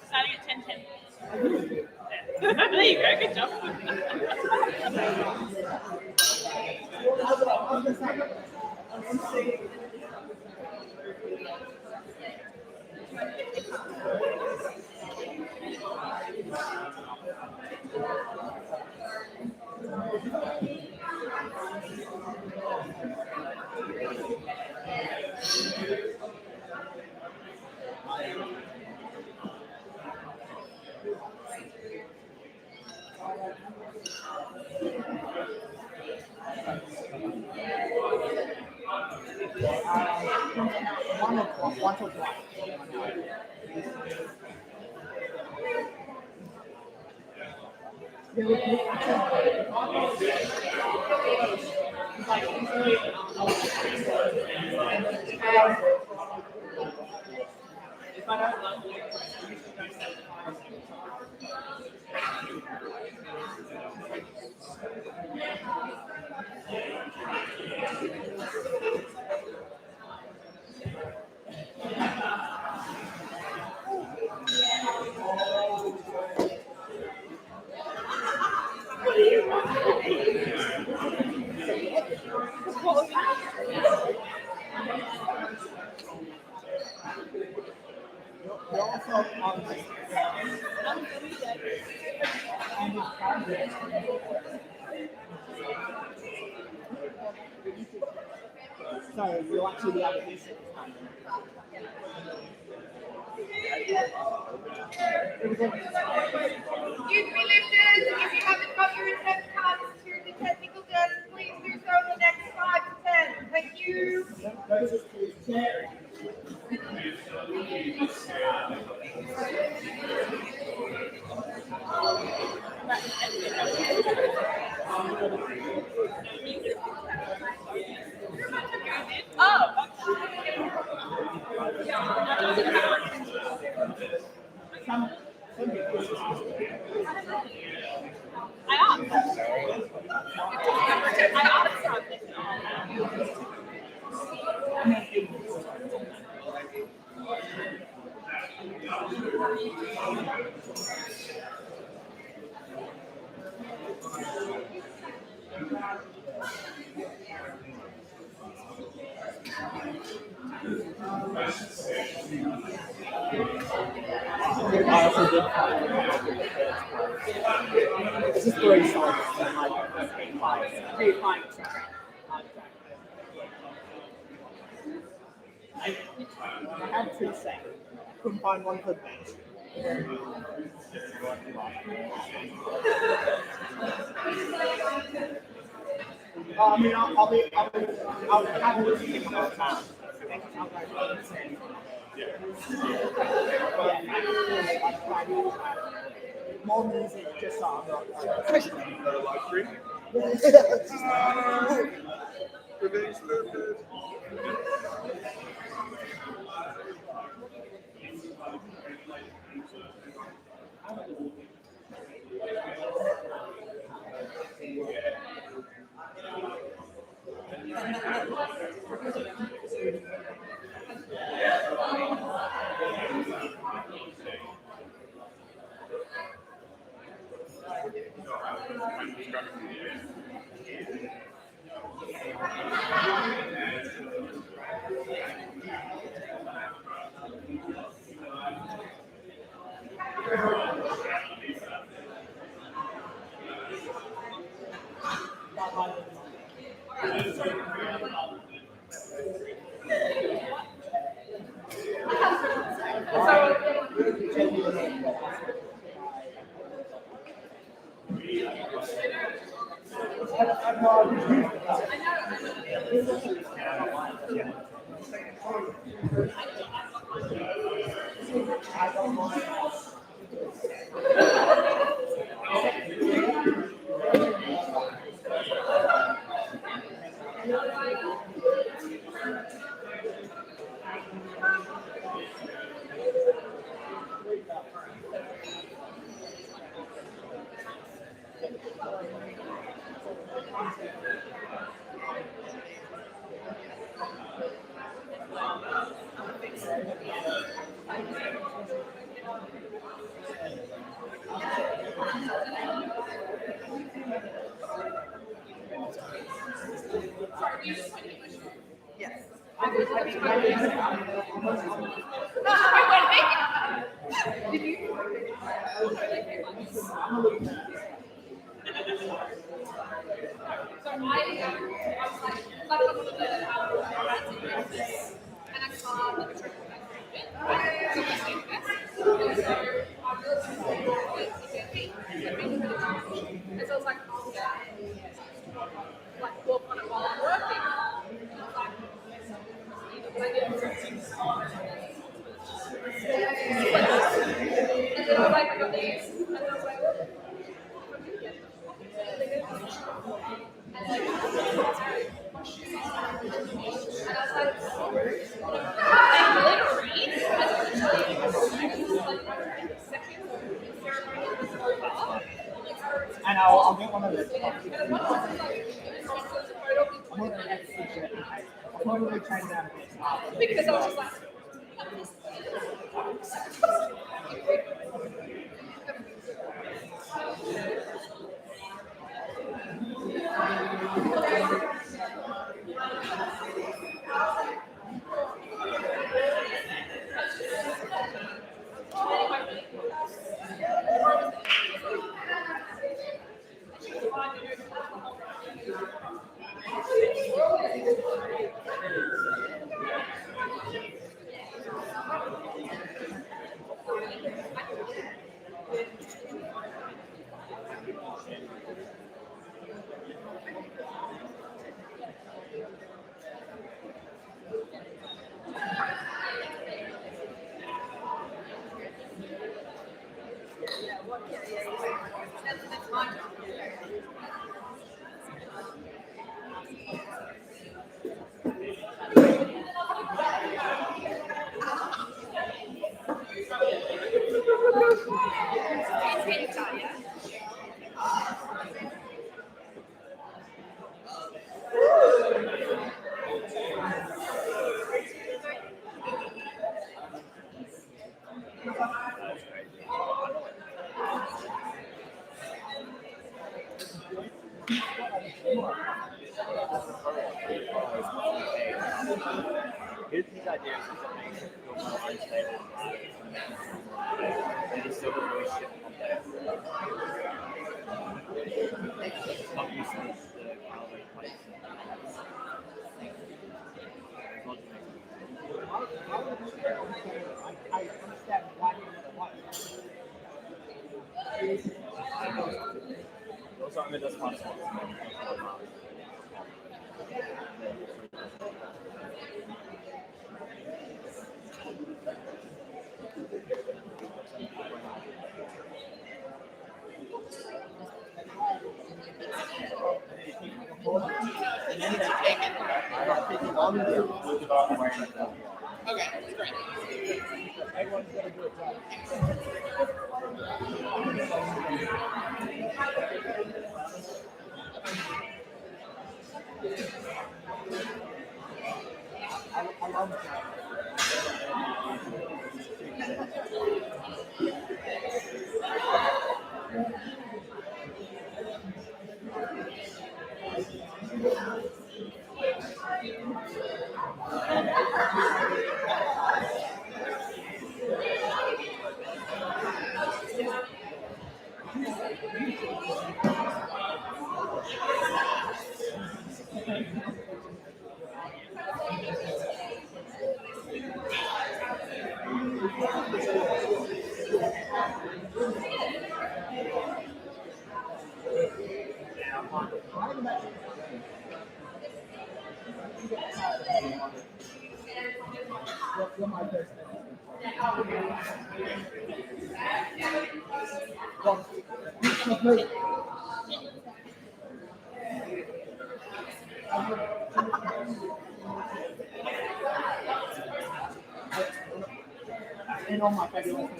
Starting at 10:10. There you go. Good job. You're also on this. And it's private. So you actually be able to use it. Youth lifters, if you haven't got your attempt cards to the technical desk, please do so in the next 5 to 10. Thank you. I also did it's just three songs and like three fights. I had two sets. Couldn't find one for the bench. I mean, I'll have a look at it all the time. More music, just so I'm not And I'll get one of those. I'll probably change that a bit. Because I was just like, His idea is to make it feel more unstable and he still doesn't really shift from there. Obviously, the Calvin place. I understand why you want Those aren't just possible. Okay, great. everyone's gonna do a job. I love that. You're my best friend. Well, it's not great. And all my fabulous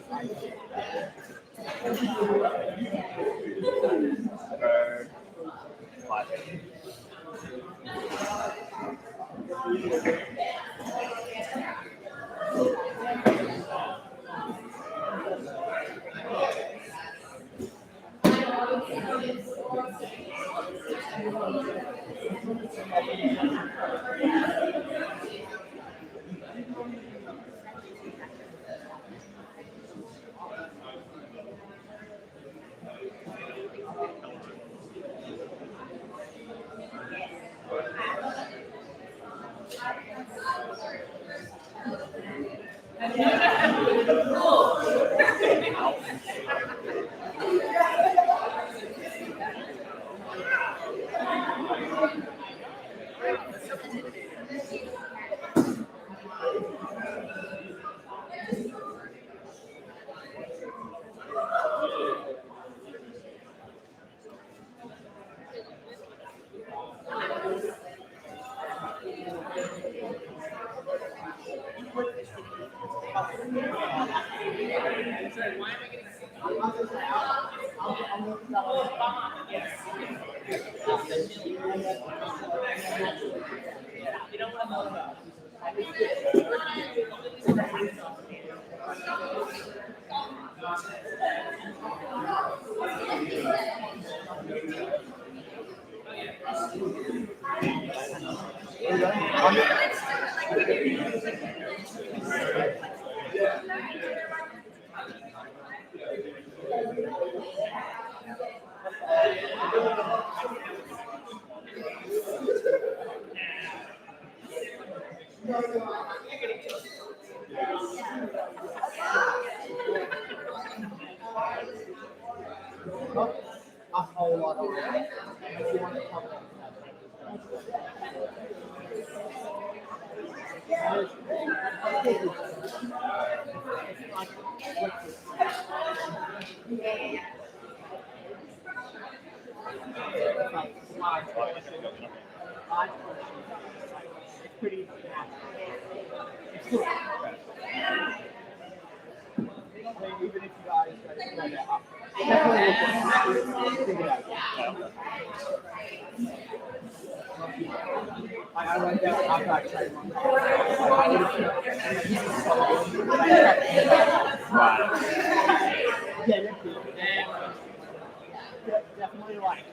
A whole lot of it. If you want to talk about it's pretty it's cool. Even if you guys go that up. Definitely think about it. I went there after I tried one. Yeah, they're cool. Definitely like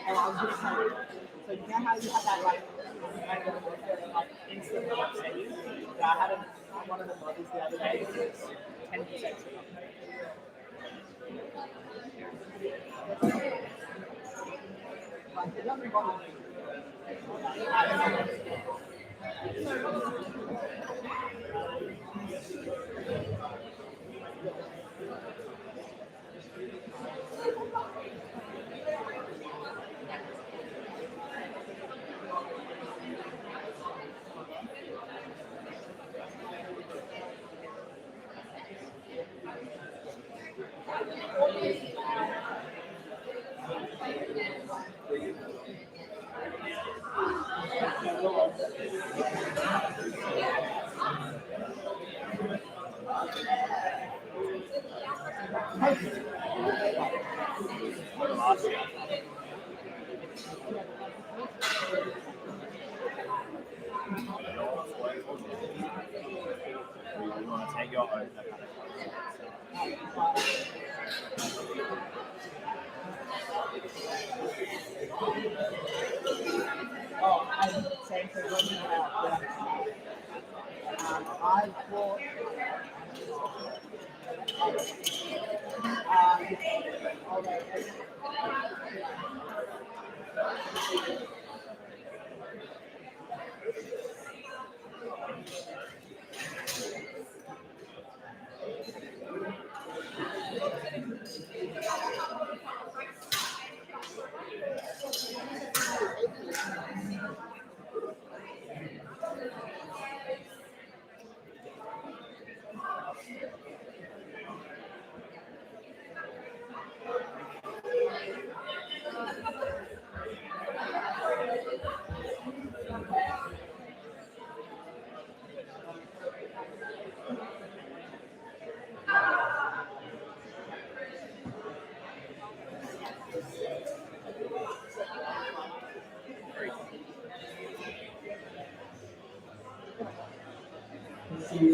And I was gonna tell you, so you know how you have that like instant upsetting? Yeah, I had one of the mothers the other day. It was 10%. Like it doesn't bother me. Last year. You want to take your own Oh, I'm saying for women about I bought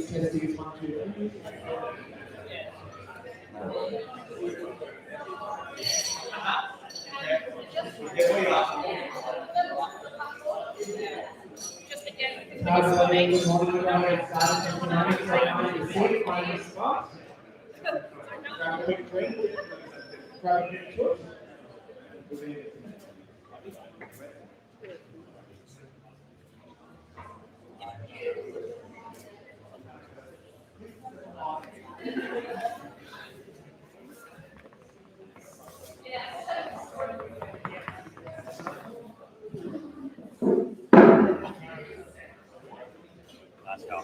Testing 1, 2, 3. Good morning, guys. Starting economics right now in the seat, find your spot. Grab a quick drink. Grab a quick foot. Let's go.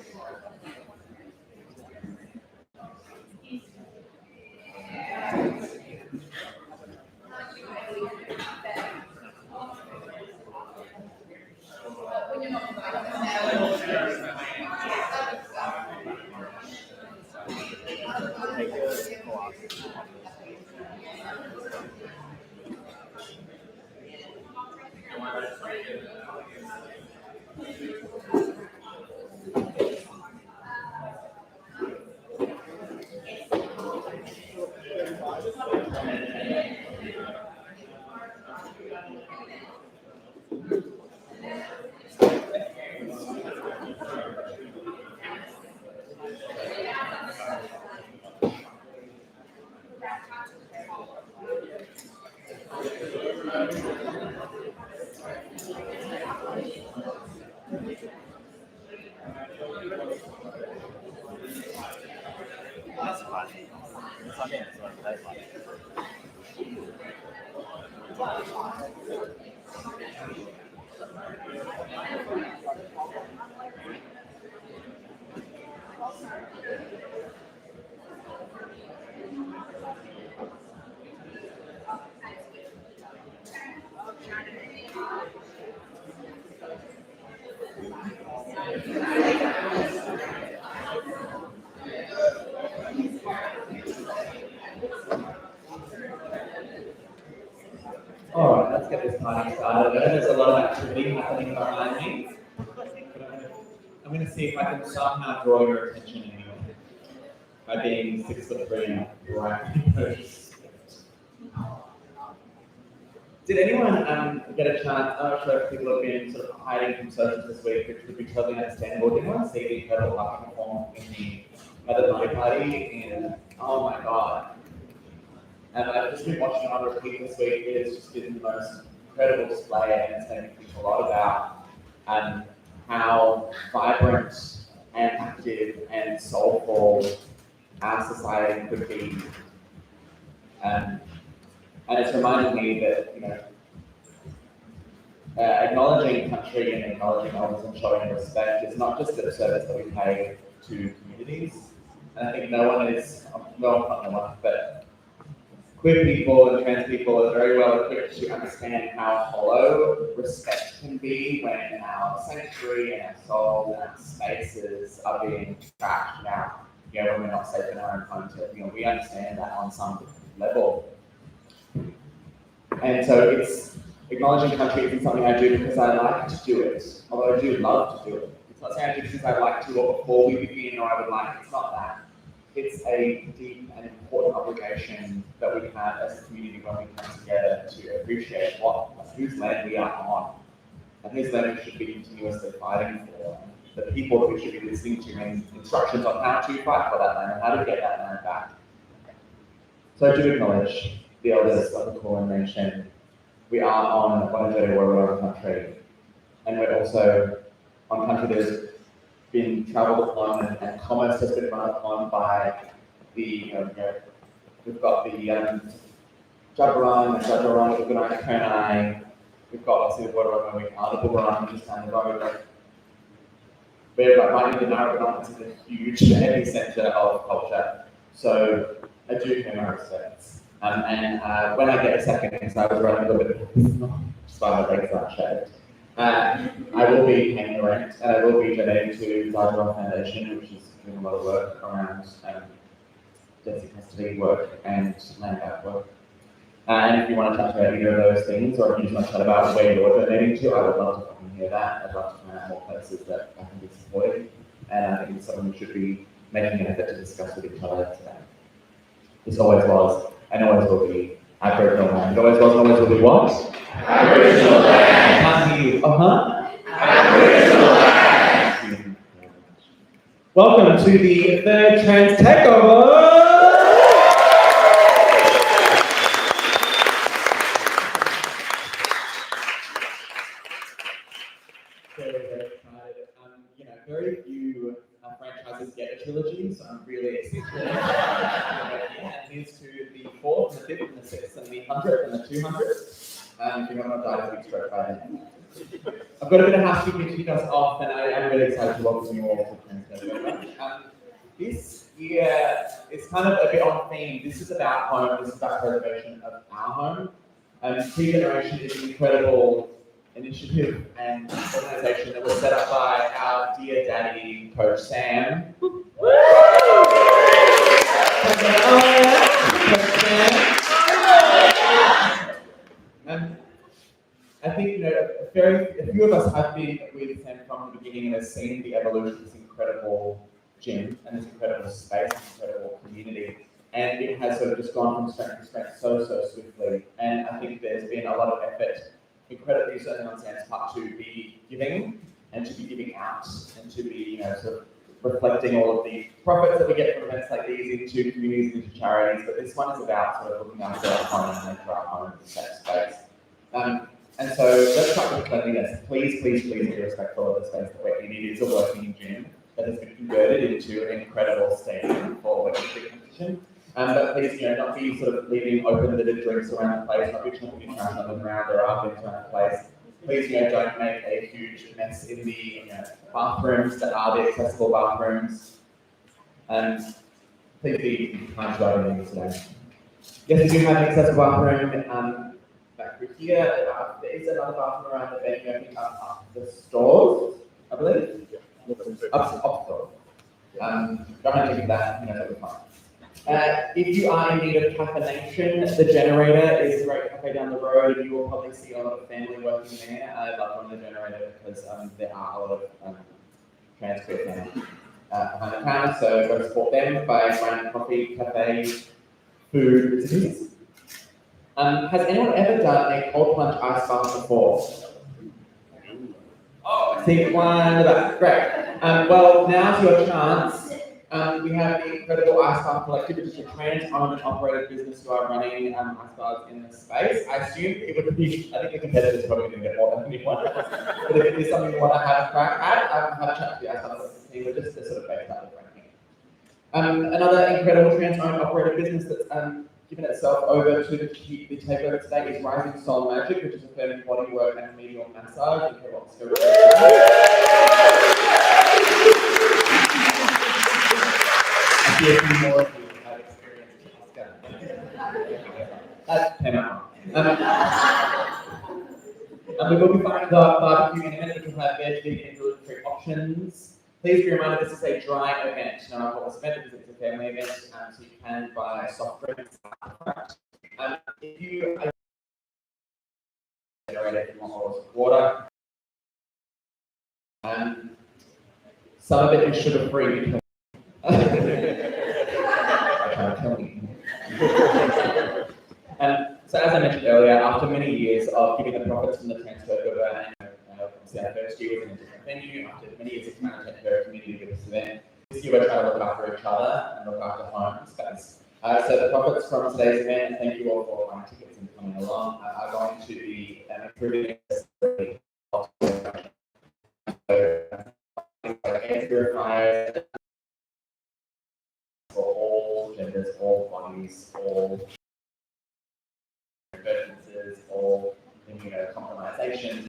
That's fun. Something that's like very fun. Alright, let's get this party started. I know there's a lot of activity happening behind me. I'm going to see if I can somehow draw your attention anyway. By being 6'3" and right. Did anyone get a chance? I'm not sure if people have been sort of hiding from socials this week, which would be totally understandable. Did anyone see the incredible art perform in the Mother Night Party? And oh my god. And I've just been watching it on repeat this week. It has just been the most incredible display, and it's made me think a lot about how vibrant and active and soulful our society could be. And it's reminded me that, you know, acknowledging country and acknowledging others and showing respect is not just a service that we pay to communities. And I think no one is, well, not no one, but queer people and trans people are very well equipped to understand how hollow respect can be when our sanctuary and our soul and our spaces are being trashed out. When we're not safe in our own homes. We understand that on some level. And so it's acknowledging country isn't something I do because I like to do it, although I do love to do it. It's not something I do because I like to or before we begin or I would like. It's not that. It's a deep and important obligation that we have as a community when we come together to appreciate whose land we are on and whose land we should be continuously fighting for, the people that we should be listening to and instructions on how to fight for that land and how to get that land back. So I do acknowledge the elders of the Kulin Nation. We are on Wurundjeri Woi country, and we're also on country that has been travelled upon and commerce has been run upon by the, we've got the Jabberang and Jabberang, we've got Konai, we've got obviously the Wurundjeri Woi, the Boomerang just down the road. We're right in the Narrabeen, it's a huge epicenter of culture. So I do pay my respects. And when I get a second, because I was running a little bit, just by my legs aren't shaved, I will be paying the rent and I will be donating to Dudebros Foundation, which is doing a lot of work around debt custody work and land back work. And if you want to chat about either of those things, or if you just want to chat about where you're donating to, I would love to fucking hear that. I'd love to find out more places that I can be supported. And I think it's something we should be making an effort to discuss with each other today. This always was, and always will be, Aboriginal land. It always was, and always will be what? Aboriginal land. I can't hear you. Aboriginal land. Welcome to the third Trans Takeover. Very excited. Very few franchises get a trilogy, so I'm really excited. And here's to the 4th, and the 5th, and the 6th, and the 100th, and the 200th. If you haven't died a big stroke by then. I've got a bit of housekeeping to kick us off, and I'm really excited to welcome you all to Transgender. This year is kind of a bit on theme. This is about home, this is about preservation of our home. Pre-generation is an incredible initiative and organisation that was set up by our dear daddy, Coach Sam. I think a few of us have been with Sam from the beginning and have seen the evolution of this incredible gym and this incredible space, this incredible community. And it has sort of just gone from strength to strength so swiftly. And I think there's been a lot of effort, incredibly certainly on Sam's part, to be giving and to be giving out and to be, sort of reflecting all of the profits that we get from events like these into communities, into charities. But this one is about sort of looking after our home and making our home a safe space. And so let's start with cleanliness. Please be respectful of the space that we're in. It is a working gym that has been converted into an incredible stadium for weightlifting competition. But please, not be sort of leaving open the drinks around the place, not be chucking trash on the ground. There are bins around the place. Please, don't make a huge mess in the bathrooms that are the accessible bathrooms. Please be kind to our needs today. Yes, we do have an accessible bathroom back through here. There is another bathroom around the venue, I think up the stores, I believe. Up stores. Don't have to do that, that'll be fine. If you are in need of caffeination, the generator is a great cafe down the road. You will probably see a lot of family working there. I love running the generator because there are a lot of trans queer families behind the counter, so go support them by buying coffee, cafe, food, recipes. Has anyone ever done a cold plunge ice bath before? Oh, I see one in the back. Great. Well, now's your chance. We have the incredible Ice Bath Collective, which is a trans-owned and operated business who are running ice baths in the space. I assume it would be, I think the competitors are probably going to get more than anyone else. But if it is something you want to have a crack at, have a chat to the Ice Bath Collective team. We're just sort of based out of ranking. Another incredible trans-owned operated business that's given itself over to the takeover today is Rising Soul Magic, which is a firm in body work and medial massage. I see a few more of you have experience. That came out wrong. And we will be firing the barbecue in a minute, which will have veg, vegan, and gluten-free options. Please be reminded this is a dry event. Now, I call this event because it's a family event, so you can buy soft drinks. If you if you want bottles of water, some of it is sugar-free because so as I mentioned earlier, after many years of giving the profits from the Takeover, and obviously our first year was in a different venue, after many years of trying to take care of community with this event, this year we're trying to look after each other and look after home space. So the profits from today's event, and thank you all for buying tickets and coming along, are going to be improving accessibility. For all genders, all bodies, all divergences, all compromisations,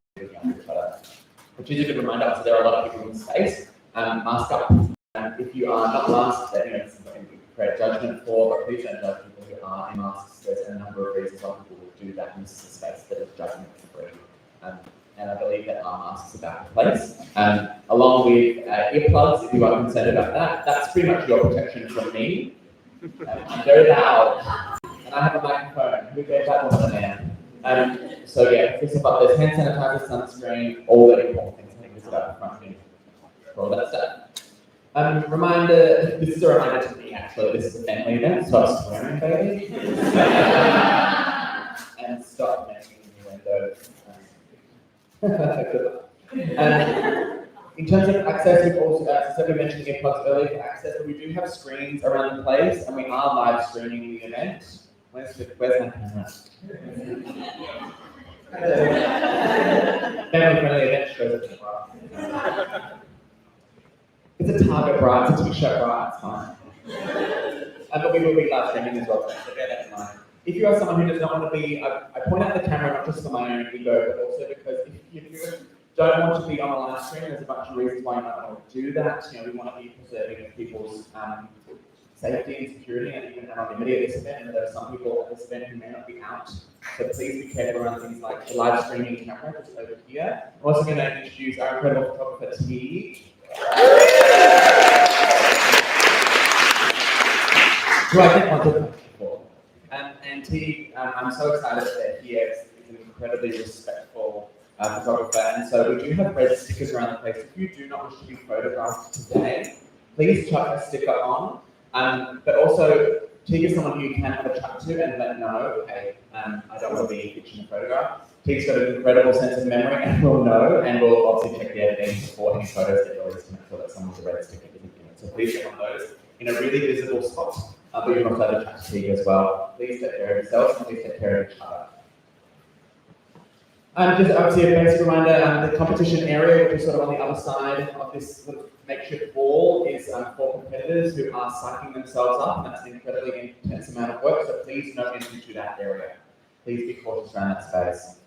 which is a good reminder. So there are a lot of people in space. Mask up. If you are not masked, then it's something you create judgment for, but please don't judge people who are in masks. There's a number of reasons why people would do that, and this is a space that is judgment free. And I believe that our masks are back in place. Along with earplugs, if you are concerned about that, that's pretty much your protection from me. I'm very loud, and I have a microphone. Who gave that one a man? So yeah, fix up. There's hand sanitizer, sunscreen, all the important things. I think it's about the front end for all that stuff. Reminder, this is a reminder to me actually, this is a family event, so I'm swearing, baby. And stop making windows. In terms of access, we've also, as we mentioned earplugs earlier for access, but we do have screens around the place, and we are live streaming the event. Where's my camera? Family-friendly event shows up in the bra. It's a Target bra, it's a t-shirt bra, it's fine. But we will be live streaming as well, so bear that in mind. If you are someone who does not want to be, I point out the camera not just for my own ego, but also because if you don't want to be on a live stream, there's a bunch of reasons why you might want to do that. We want to be preserving of people's safety and security and even anonymity at this event. And there are some people at this event who may not be out. So please be careful around things like the live streaming camera just over here. I'm also going to introduce our incredible photographer, T. Who I think once I've before. And T, I'm so excited that he is an incredibly respectful photographer. And so we do have red stickers around the place. If you do not wish to be photographed today, please chuck a sticker on. But also, Teague is someone who you can have a chat to and let know, hey, I don't want to be pitching a photograph. Teague's got an incredible sense of memory and will know, and we'll obviously check the editing before any photos get released to make sure that someone's a red sticker isn't in it. So please get one of those in a really visible spot. But you can also have a chat to Teague as well. Please take care of yourselves and please take care of each other. Just obviously a basic reminder, the competition area, which is sort of on the other side of this makeshift wall, is for competitors who are psyching themselves up, and that's an incredibly intense amount of work, so please no entry to that area. Please be cautious around that space.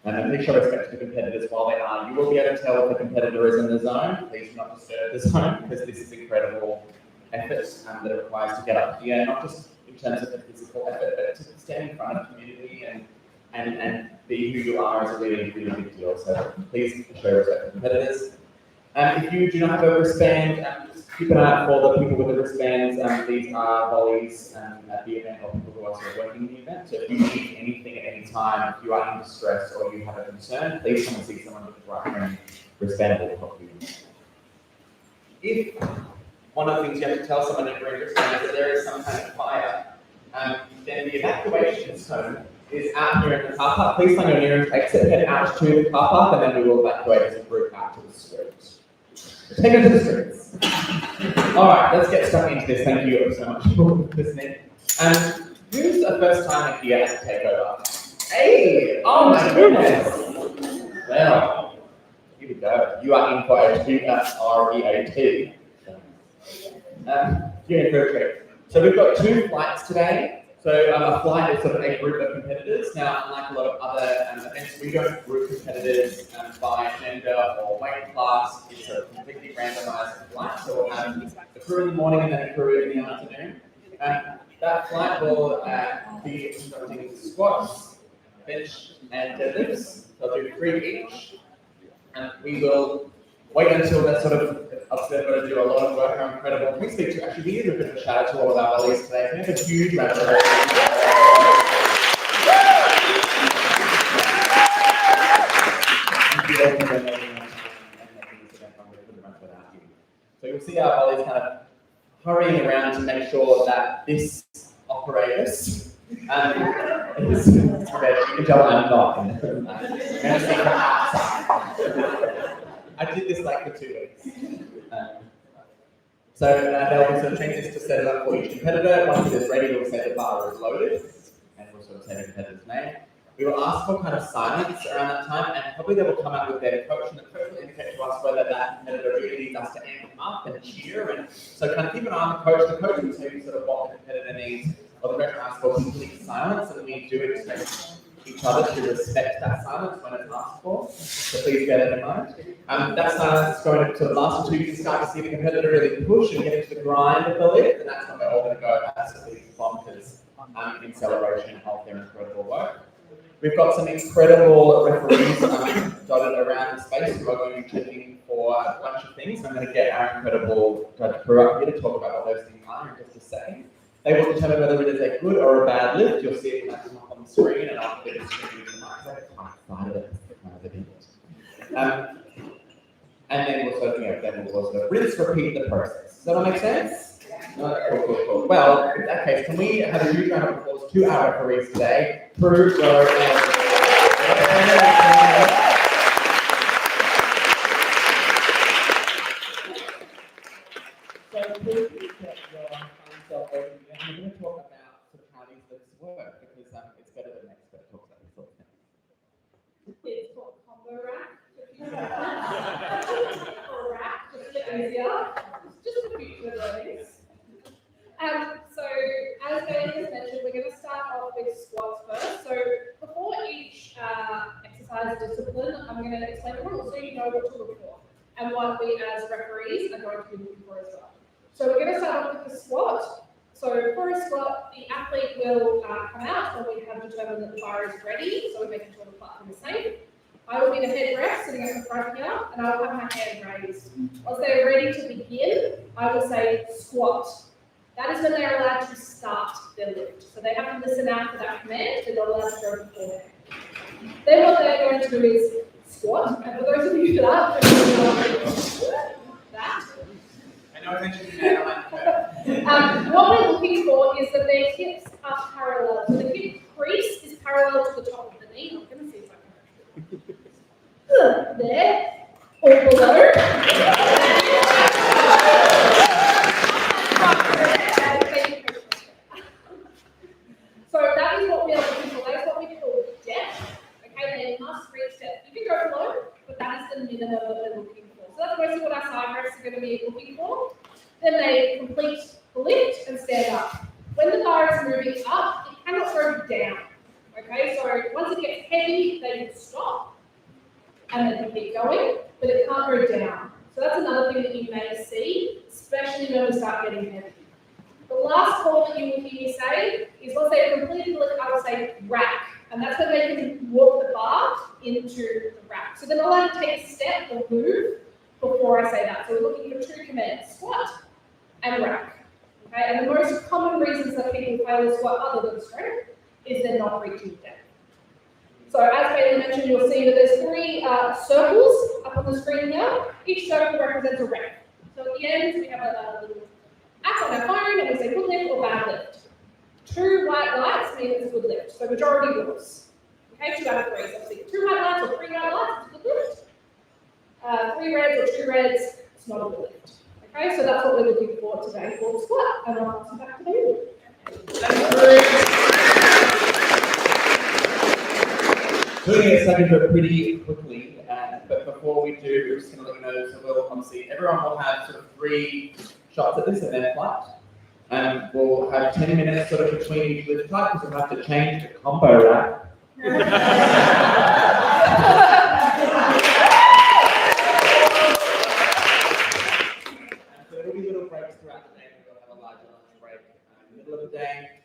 And please show respect to the competitors while they are. You will be able to tell if the competitor is in the zone. Please do not disturb the zone, because this is incredible effort that it requires to get up here, not just in terms of the physical effort, but to stand in front of the community and be who you are is a really, really big deal. So please show respect to competitors. If you do not have a wristband, just keep an eye out for the people with the wristbands. These are volleys at the event, or people who are also working the event. So if you need anything at any time, if you are in distress or you have a concern, please come and see someone with the right wristband that will help you. If one of the things you have to tell someone in your wristband is that there is some kind of fire, then the evacuation zone is out here in the car park. Please find your nearest exit, head out to the car park, and then we will evacuate as a group out to the streets. Take it to the streets. All right, let's get stuck into this. Thank you so much for listening. Who's the first time here at Takeover? Hey! Oh my goodness! Well, here we go. You are in for a treat. That's REAT. You're in for a treat. So we've got 2 flights today. So a flight is sort of a group of competitors. Now, unlike a lot of other events, we don't group competitors by gender or weight class. It's a completely randomized flight. So we'll have the crew in the morning and then a crew in the afternoon. That flight will be conducting squats, bench, and deadlifts. They'll do 3 each. And we will wait until that sort of, obviously they're going to do a lot of work, how incredible. Can we speak to, actually, we need a bit of a shout out to all of our volleys today. We have a huge round of applause. So you'll see our volleys kind of hurrying around to make sure that this apparatus is, you can tell I'm not. I did this like for 2 weeks. So there'll be some changes to set it up for each competitor. Once it is ready, we'll say the bar is loaded, and we'll sort of say the competitor's name. We will ask for kind of silence around that time, and probably they will come out with their coach, and the coach will indicate to us whether that competitor really needs us to amp them up and cheer. And so kind of keep an eye on the coach. The coach will tell you sort of what the competitor needs, or the coach will ask for complete silence, and we do expect each other to respect that silence when it's asked for. So please bear that in mind. That silence is going to sort of last until you can start to see the competitor really push and get into the grind of the lift, and that's when we're all going to go absolutely bonkers in celebration of their incredible work. We've got some incredible referees dotted around the space who are going to be checking for a bunch of things. I'm going to get our incredible judge crew up here to talk about what those things are in just a second. They will determine whether it is a good or a bad lift. You'll see it come up on the screen, and I'll be distributing the mic. And then we'll sort of rinse, repeat the process. Does that all make sense? Cool. Well, in that case, can we have a huge round of applause to our referees today? Prue, Go, and... So, please get your yourself over here. I'm going to talk about sort of how these lifts work, because it's better than next expert talks about this sort of thing. It's called combo rack. Or rack, just a bit easier. Just for future learnings. So, as Bailey has mentioned, we're going to start off with squats first. So, before each exercise discipline, I'm going to explain the rules so you know what to look for and what we as referees are going to be looking for as well. So, we're going to start off with the squat. So, for a squat, the athlete will come out when we have determined that the bar is ready. So, we're making sure the platform is safe. I will be the head ref sitting at the front here, and I will have my hand raised. Once they're ready to begin, I will say squat. That is when they're allowed to start their lift. So they have to listen out for that command. They're not allowed to go beforehand. Then what they're going to do is squat. And for those of you that are that. I know attention to that. What we're looking for is that their hips are parallel. So the hip crease is parallel to the top of the knee. I'm going to see if I can. There, or below. So that is what we are looking for. That is what we call depth. Okay, they must reach depth. You can go below, but that is the minimum that they're looking for. So that's mostly what our side reps are going to be looking for. Then they complete the lift and stand up. When the bar is moving up, it cannot go down. Okay, so once it gets heavy, they can stop. And then keep going, but it can't go down. So that's another thing that you may see, especially when we start getting heavy. The last call that you will hear me say is once they've completed the lift, I will say rack. And that's when they can walk the bar into the rack. So they're not allowed to take a step or move before I say that. So we're looking for 2 commands, squat and rack. Okay, and the most common reasons that people fail to squat other than strength is they're not reaching depth. So as Bailey mentioned, you'll see that there's 3 circles up on the screen here. Each circle represents a rep. So at the end, we have a little app on our phone, and we say good lift or bad lift. 2 white lights mean it's a good lift. So majority rules. Okay, 2 out of 3. So see 2 white lights or 3 white lights, it's a good lift. 3 reds or 2 reds, it's not a good lift. Okay, so that's what we're looking for today for the squat. And I'll pass it back to Bailey. We're going to get stuck into it pretty quickly, but before we do, we're just going to let you know, so we'll obviously, everyone will have sort of 3 shots at this and then flight. We'll have 10 minutes sort of between each lift flight because we'll have to change the combo rack. So there will be little breaks throughout the day, we'll have a larger lunch break in the middle of the day.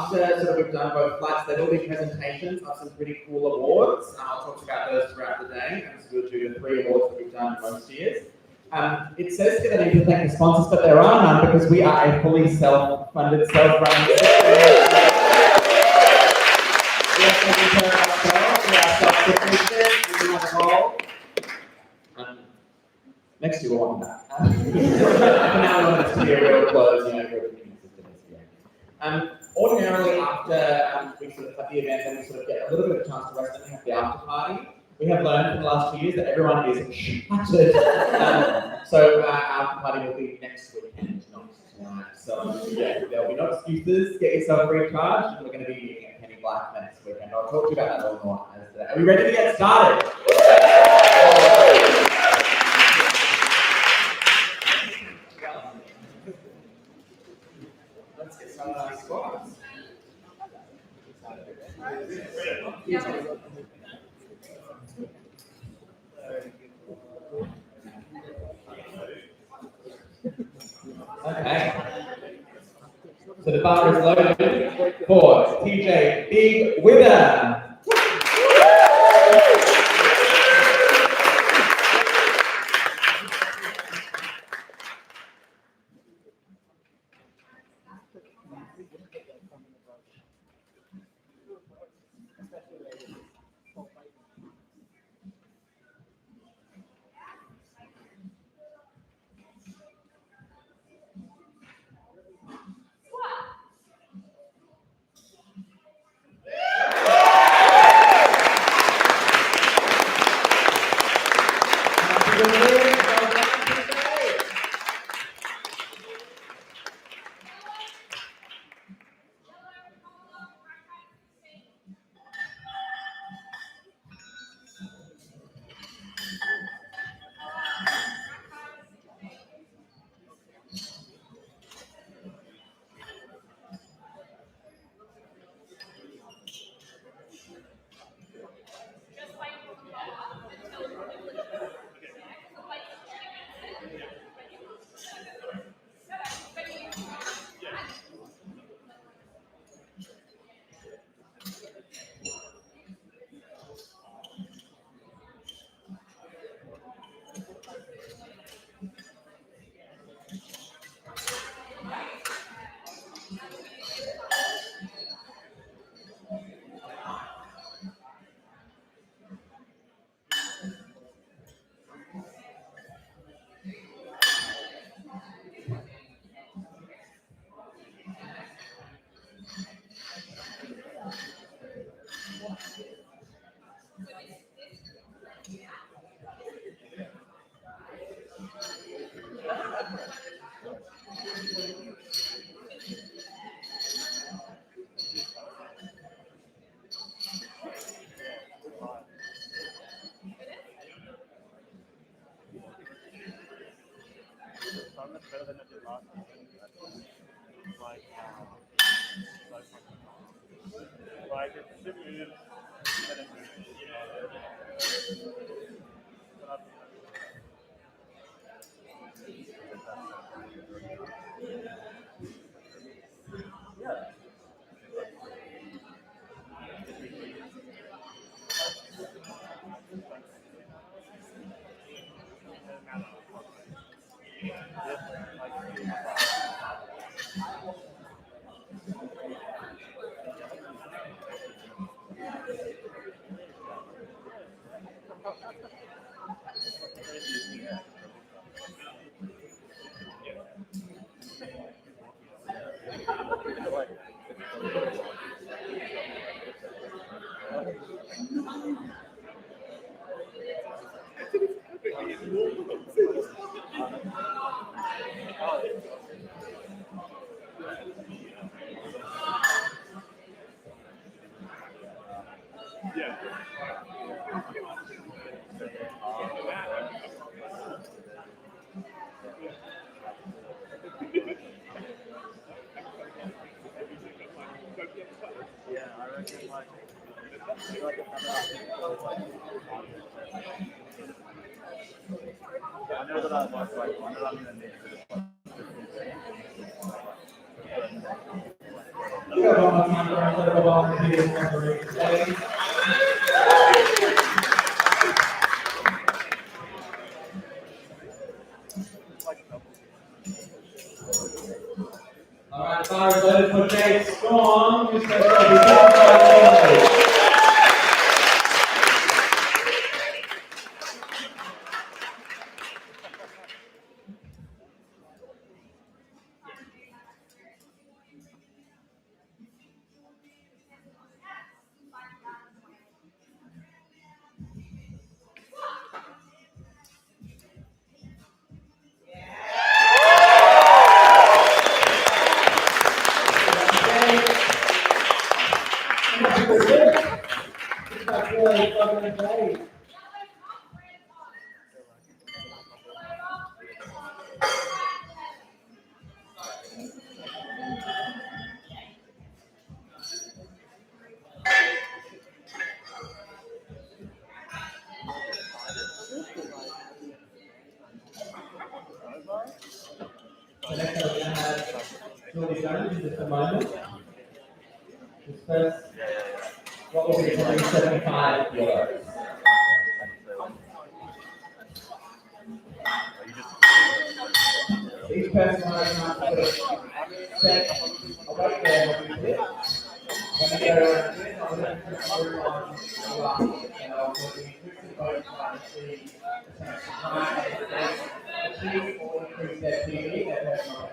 after sort of we've done both flights, there will be presentations of some pretty cool awards. I'll talk about those throughout the day, and we'll do the 3 awards that we've done most years. It says here that I need to thank the sponsors, but there are none because we are a fully self-funded, self-run system. We are taking care of ourselves, we are self-sufficient, we do have a goal. Next year we'll want that. For now, we want this to be a real close, ordinarily, after we sort of have the event, then we sort of get a little bit of chance to rest and we have the after party. We have learned in the last 2 years that everyone is shattered. So our after party will be next weekend, not tonight. So yeah, there'll be no excuses. Get yourself recharged, and we're going to be eating at Penny Black next weekend. I'll talk to you about that a little more as today. Are we ready to get started? Let's get some squats. Okay. So the bar is loaded for TJ Big Winner. go one more time for our little volunteers memory today. All right, the bar is loaded for Jay Strong. Just go for the The next one we're going to have Julie Jones in just a moment. This first, what will be 75 euros. Each person will have to set away there what we did. When we go around this, I'll let you move on to last, and I'll put you quickly vote to see the time and achieve or increase their PV, their personal best.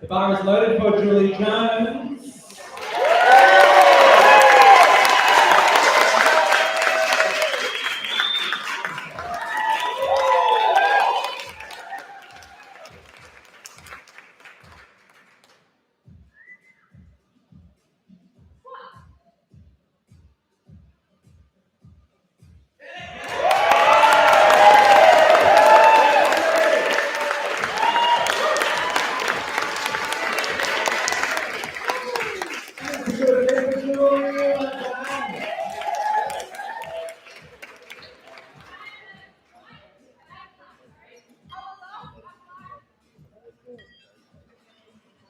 The bar is loaded for Julie Jones.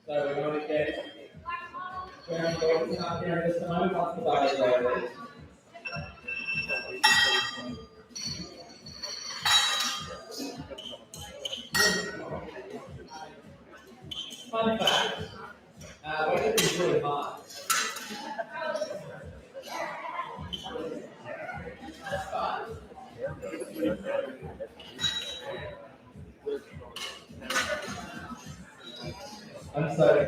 So we're going to get Sharon Gordon up here in just a moment once the bar is loaded. Fun fact, weightlifting is really hard. I'm sorry.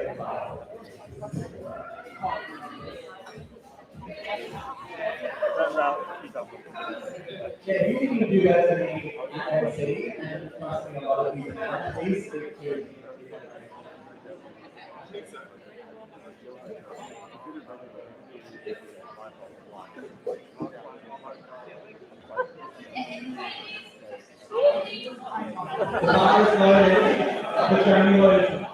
Yeah, you can do that to me at city and trusting a lot of people. Please stick to it. The bar is loaded. The journey loaded.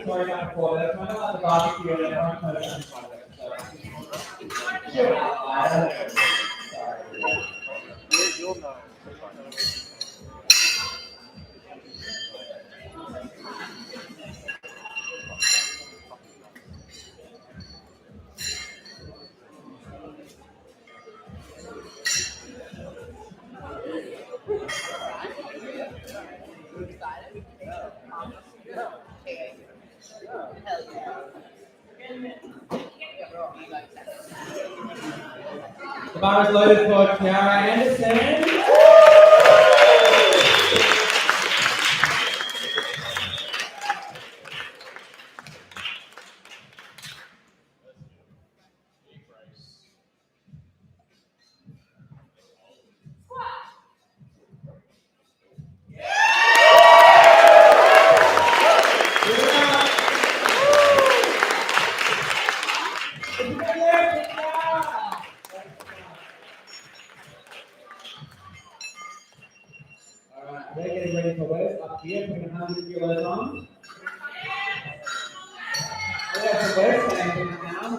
Sorry, not before. That's one about the barbecue and everyone knows that project. You'll know. The bar is loaded for Tiara Anderson. Alright, we're getting ready for weights up here, putting 100 kilos on. We have some weights and putting it down.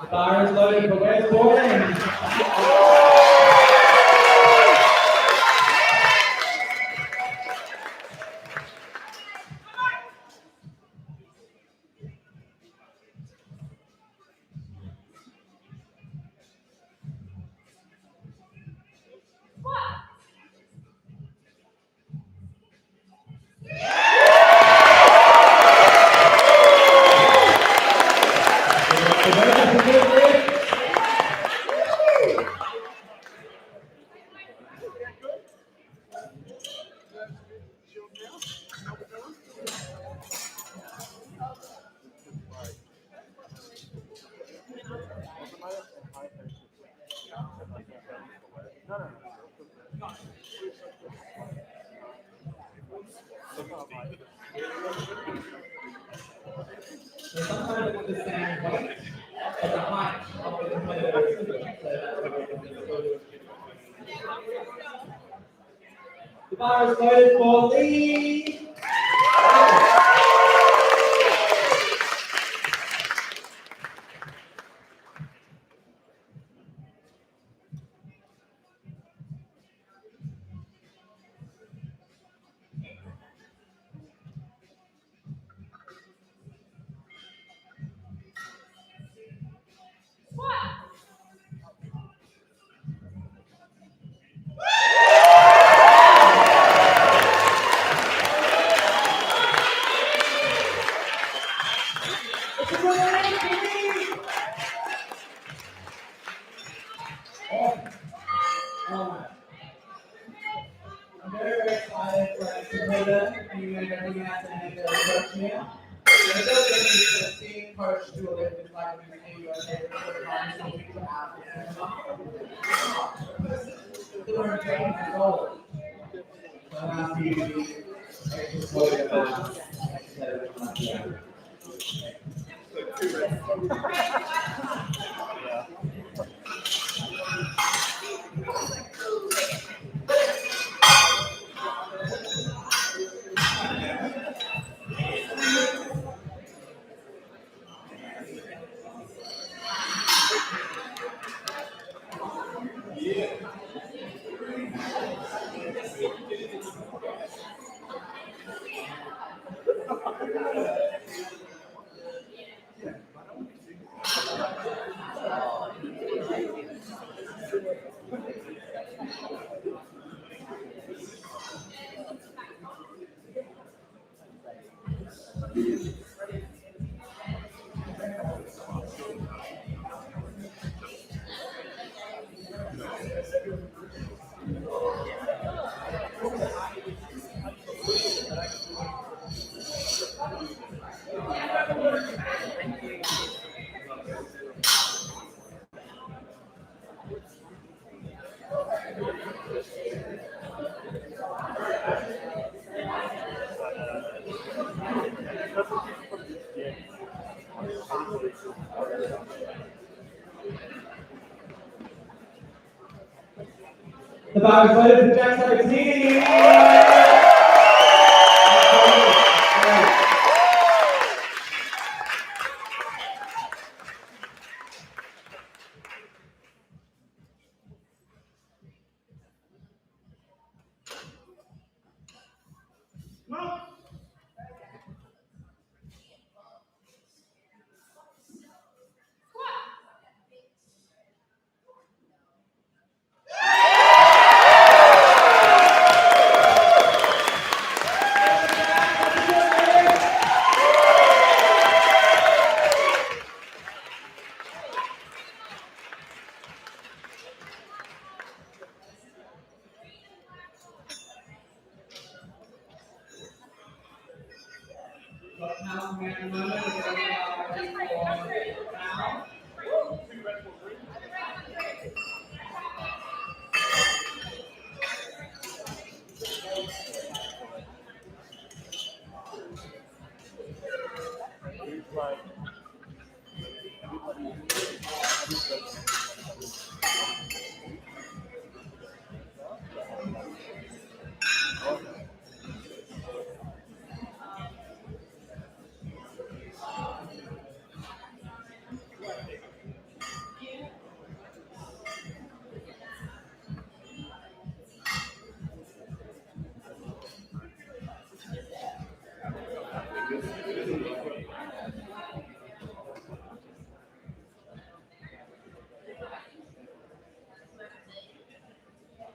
The bar is loaded for weights boarding. So sometimes it's the same weight, but the height of the competitor is different. The bar is loaded for Lee. I'm very excited for our competitor and you're going to have to make a coach here. We're still going to be the team coach to a little bit like we do find something to add. The bar is loaded for Jack's OT.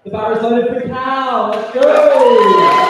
The bar is loaded for Cal. Let's go.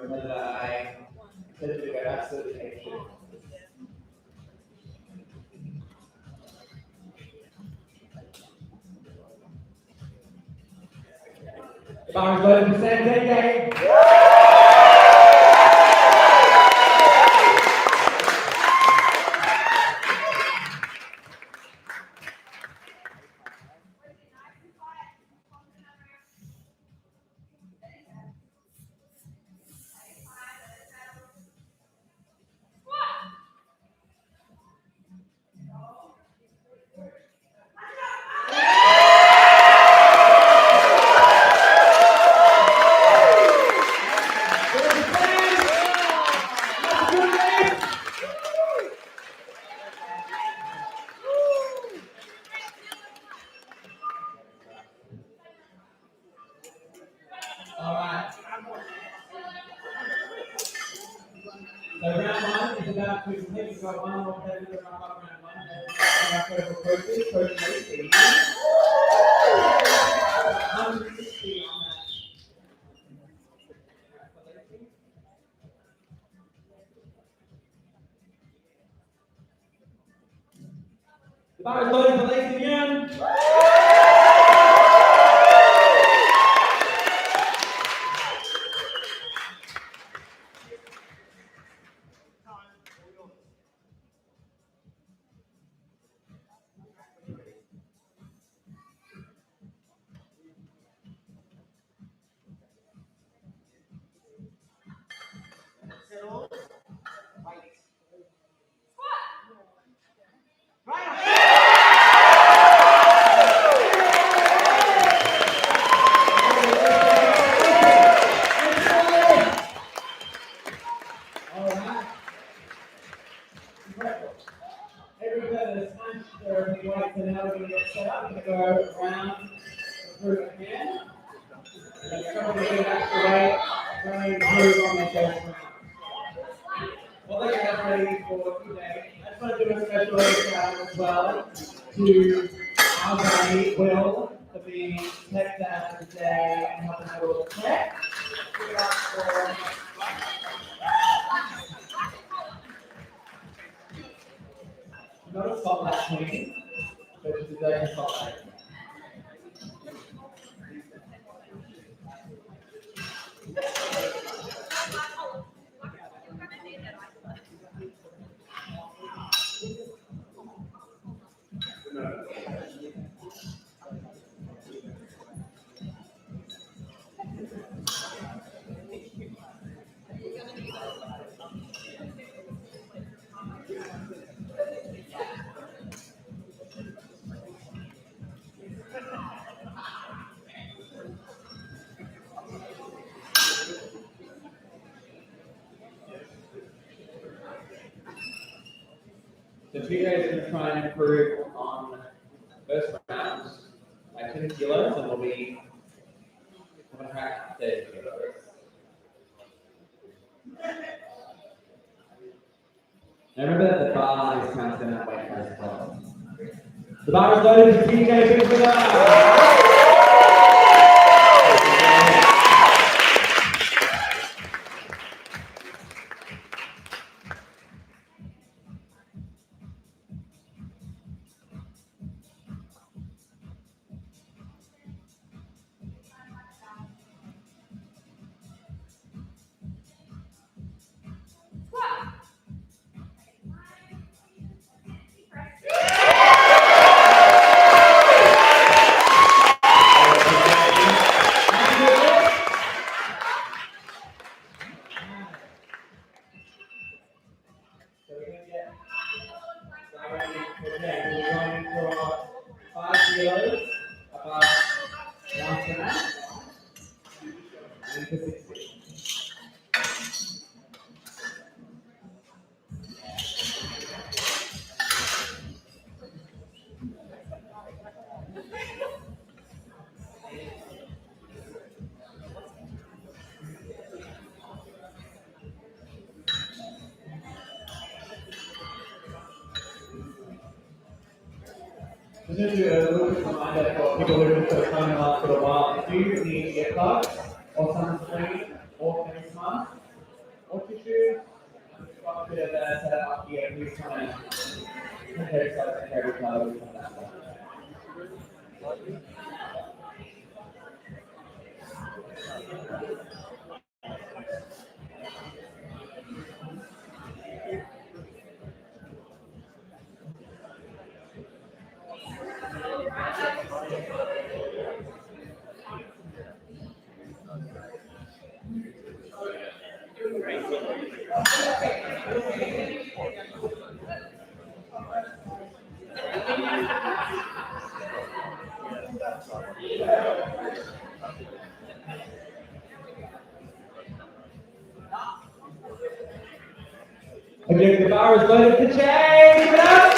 Remember that I said to go absolutely hate you. The bar is loaded for Sam Day. So round one is about to complete. We've got one more time to wrap up round one. That's our critical coaches, coach Lacey. 160 on that. The bar is loaded for Lacey again. Not a spotlight queen, but she's a dirty spotlight. The two guys are going to try and improve on the first round by 2 kilos, and we'll be on track to 30 kilos. Now remember that the bar is counted in that weight class as well. The bar is loaded for TJ Bigfooter. Just to do a little bit reminder for people who have been sort of coming along for a while, if you need earplugs or sunscreen or face mask or tissues, we've got a bit of a setup up here. Please come and compare yourself and carry clothes from that one. Again, the bar is loaded for change. Give it up.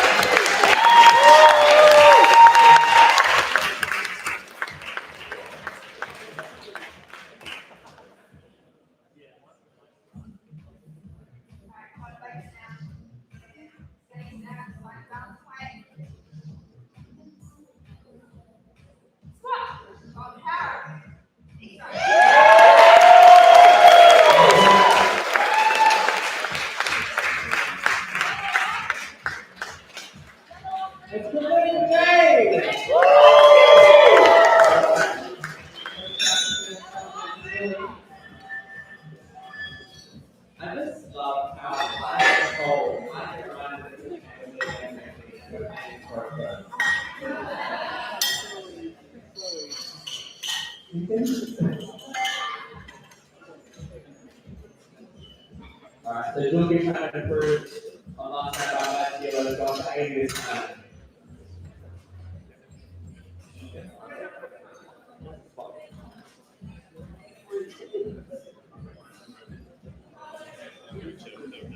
I just love how I control my Alright, so you'll be trying to improve on last time by last year, let's go to 80 this time.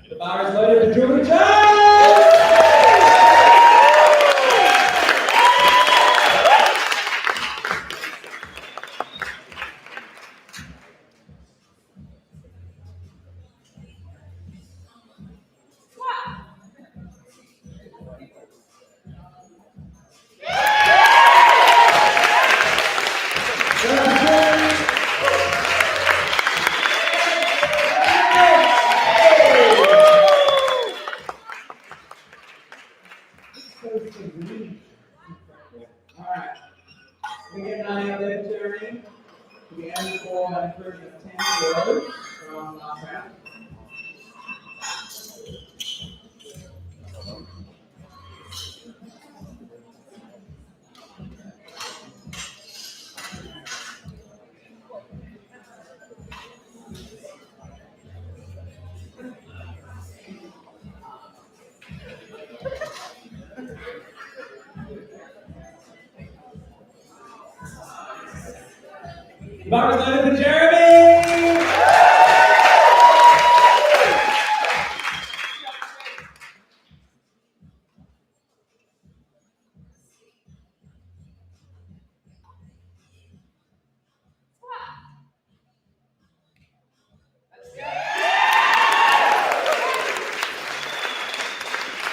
The bar is loaded for Julie Jones! Alright, we get 9 out there for Jeremy. We aim for an improvement of 10 kilos from last round. The bar is loaded for Jeremy!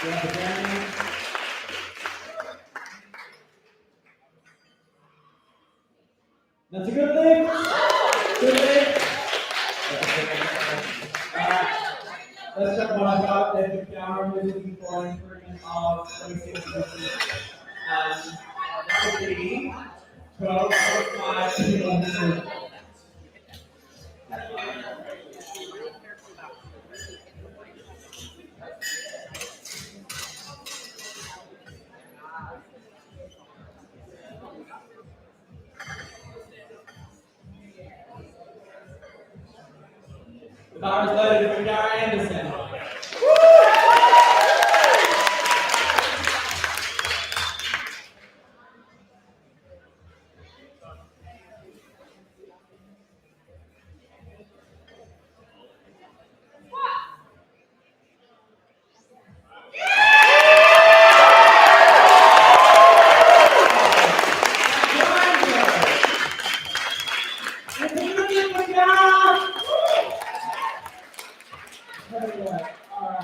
Yeah, for Jeremy. That's a good thing. Good thing. Let's check what I got. If the camera is looking for an improvement of 26 inches. That would be 12.5 kilometers. The bar is loaded for Gary Anderson. Alright.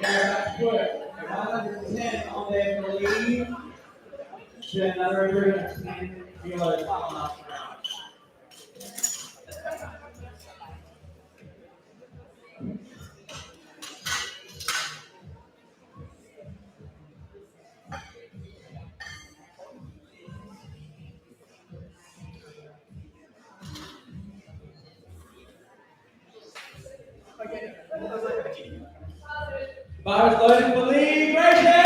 Yeah, good. 110 on there for lead. Then another improvement of 10 kilos on last round. Bar is loaded for lead. Gracious!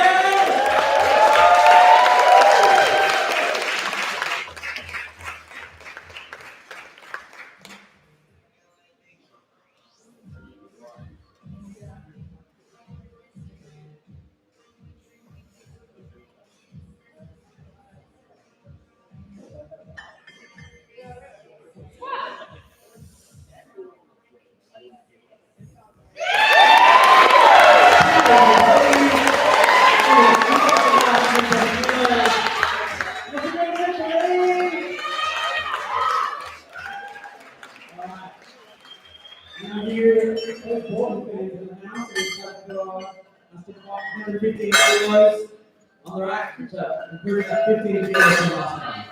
Now here, the important thing is now we've got to go up 115 kilos on the rack to improve that 15 kilos from last time.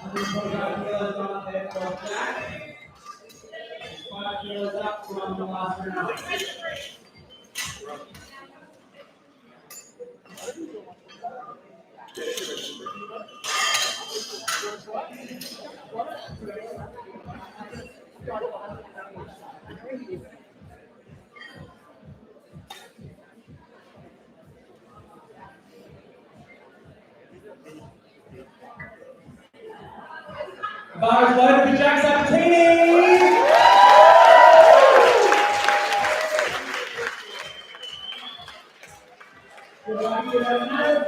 125 kilos on there for Jack. 5 kilos up from the last round. Bar is loaded for Jack Sabatini.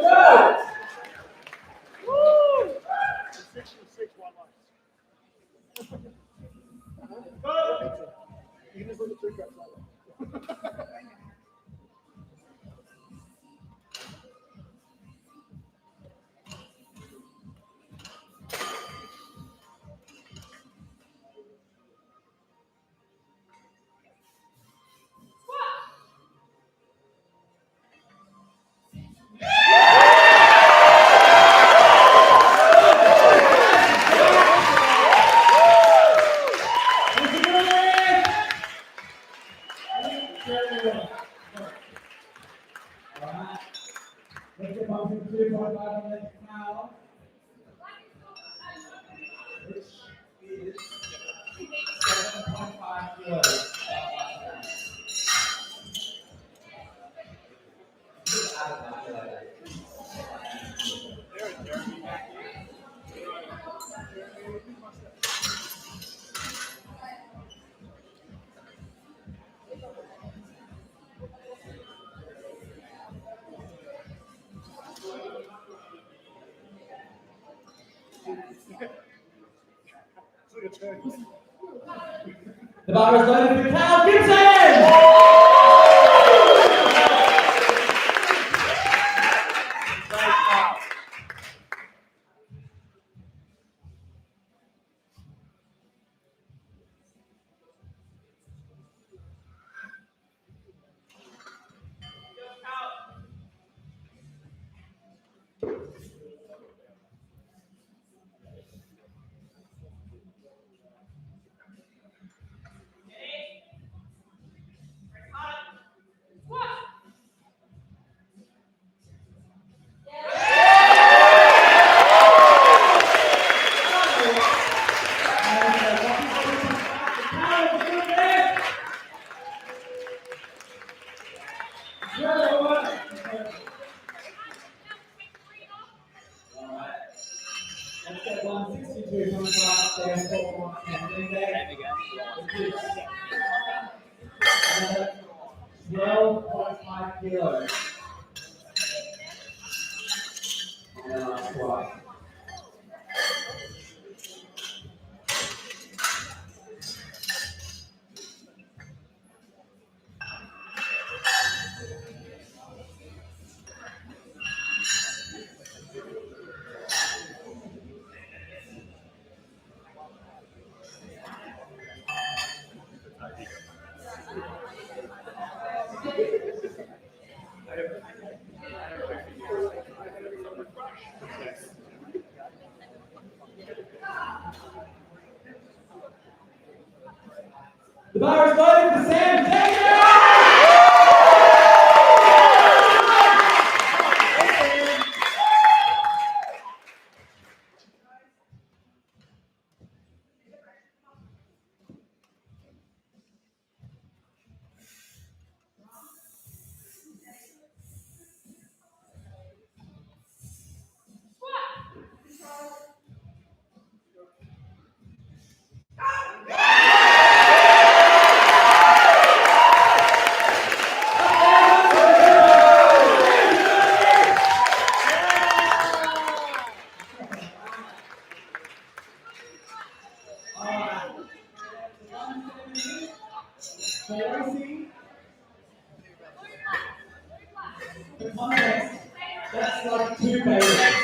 Go! Woo! 6 1 You can just let the trick out. Let's get on to 2.5 minutes now. Which is 7.5 kilos. The bar is loaded for Cal Gibson! Let's get 162 comes up there for another 12.5 kilos. And last one. The bar is loaded for Sam Takeover! For context, that's like 2 babies.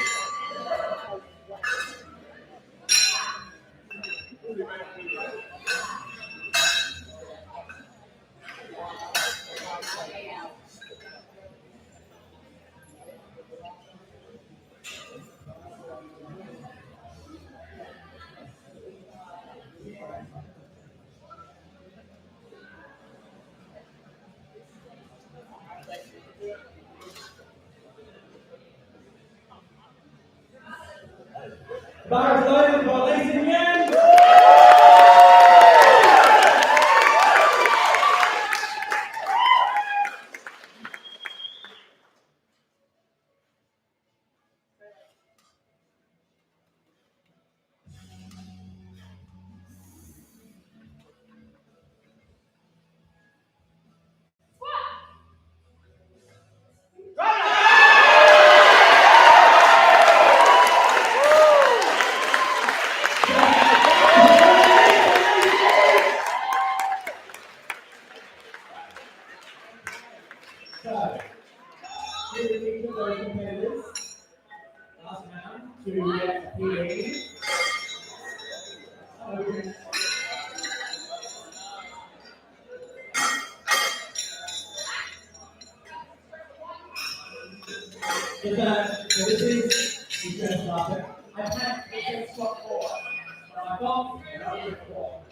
thoughts and open the floor.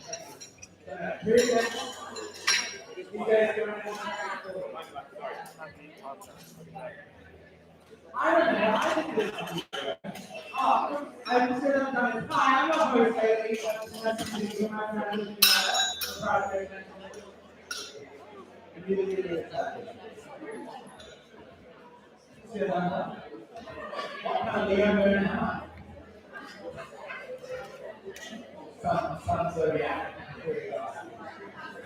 So, 3 seconds. You guys go ahead. I don't know. I think this is I consider them done. Hi, I'm not host Bailey. Some zodiac.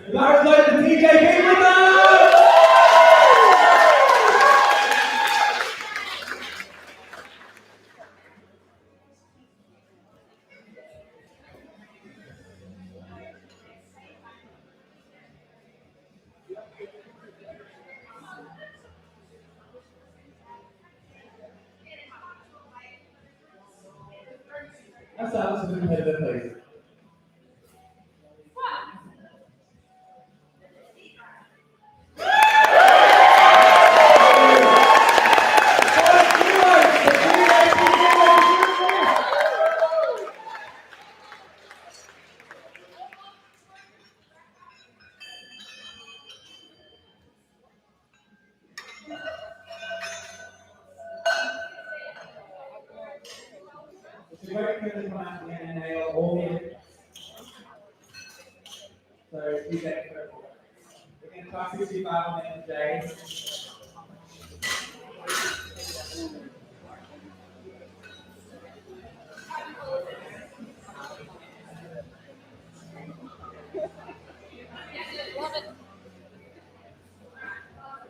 Large like the TJ People. That's how this is competitive place. It's a great feeling to come out again and nail all the so 2 seconds. We're going to try 65 on the end of the day.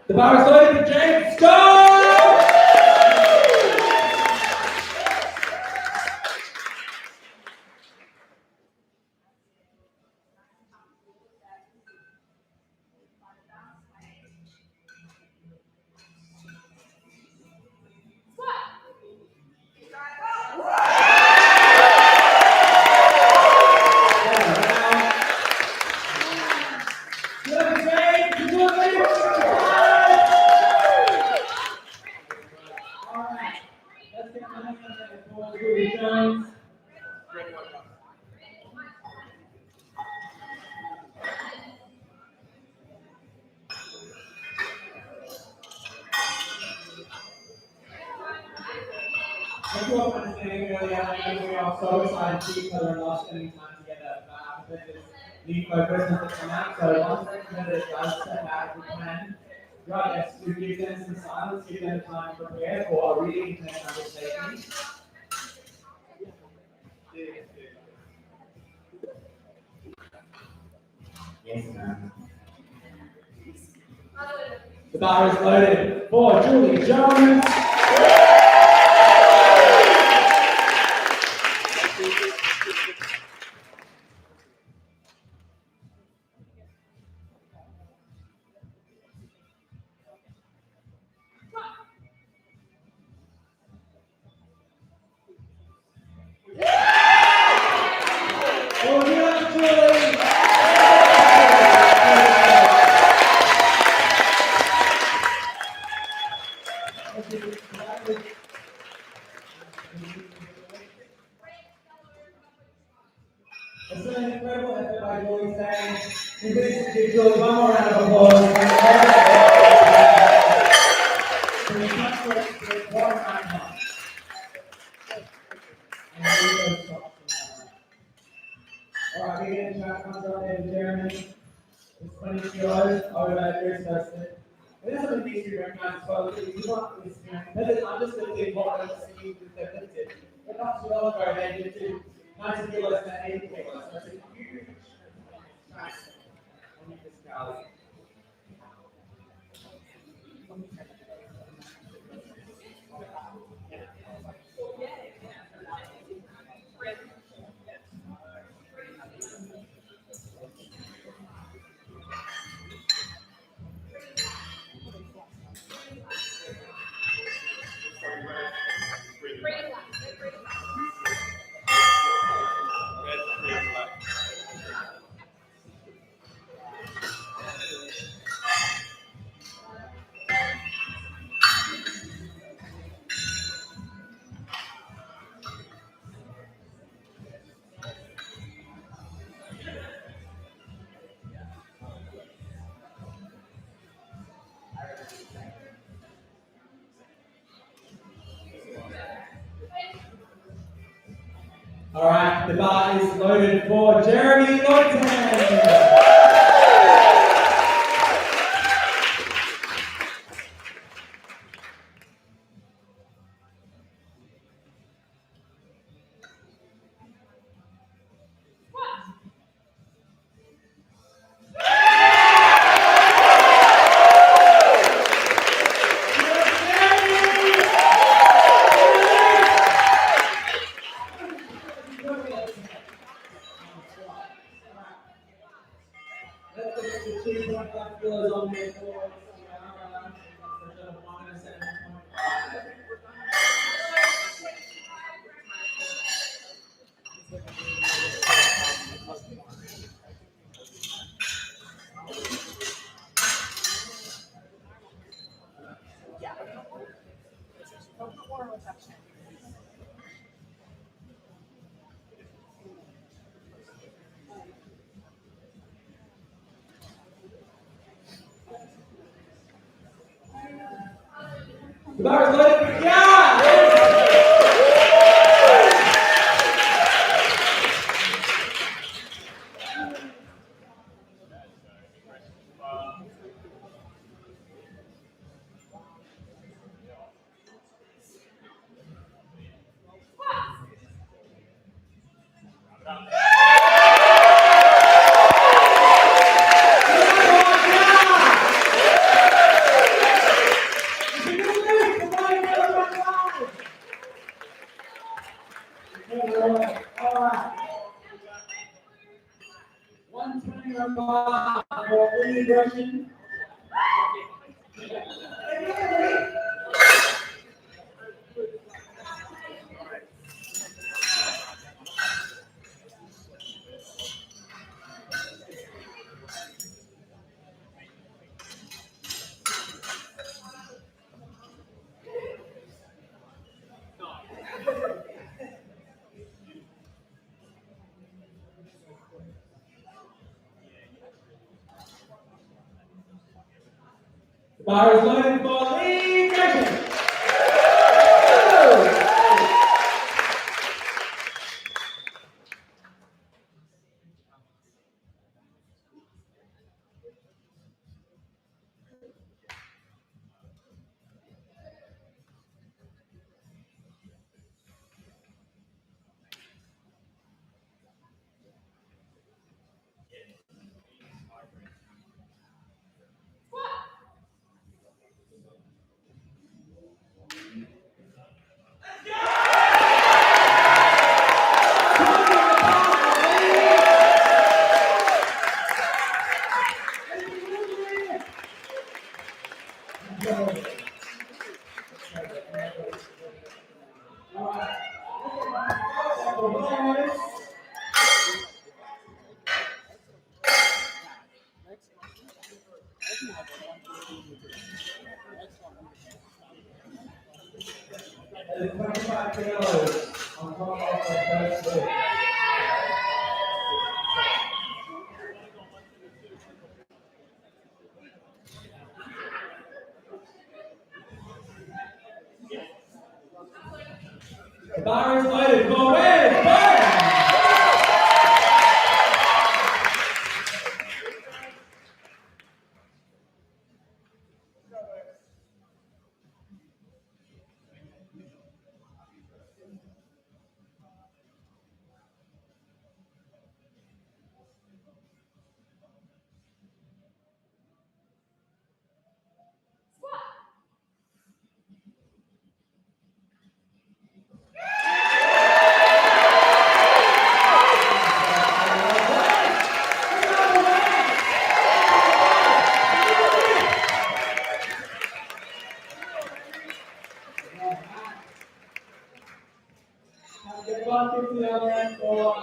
The bar is loaded for James. Go! Thank you all for understanding earlier. I know we are so excited to see each other and love spending time together. But after this, need focus and come out. So once the candidate does step out of the plan, do our best to give them some silence, give them time to prepare for a really intense conversation. Yes, ma'am. The bar is loaded for Julie Jones. Well, give it up to Julie. It's been an incredible effort by Julie saying, we please give Julie one more round of applause. So we can't put it one time. Alright, we get shot comes up there, Jeremy. It's 20 kilos, over about 3 tested. It is something that you recognize as well. You want this, I'm just going to say what I'm seeing with the lifted. But not too long ago, they did to 90 kilos to 80 kilos. So it's a huge transfer on physicality. right, the bar is loaded for Jeremy Longton. The bar is loaded for The bar is loaded for Lee Gresham. And 25 kilos on top of the first lift. The bar is loaded for Wes Burns. Get 150 on there for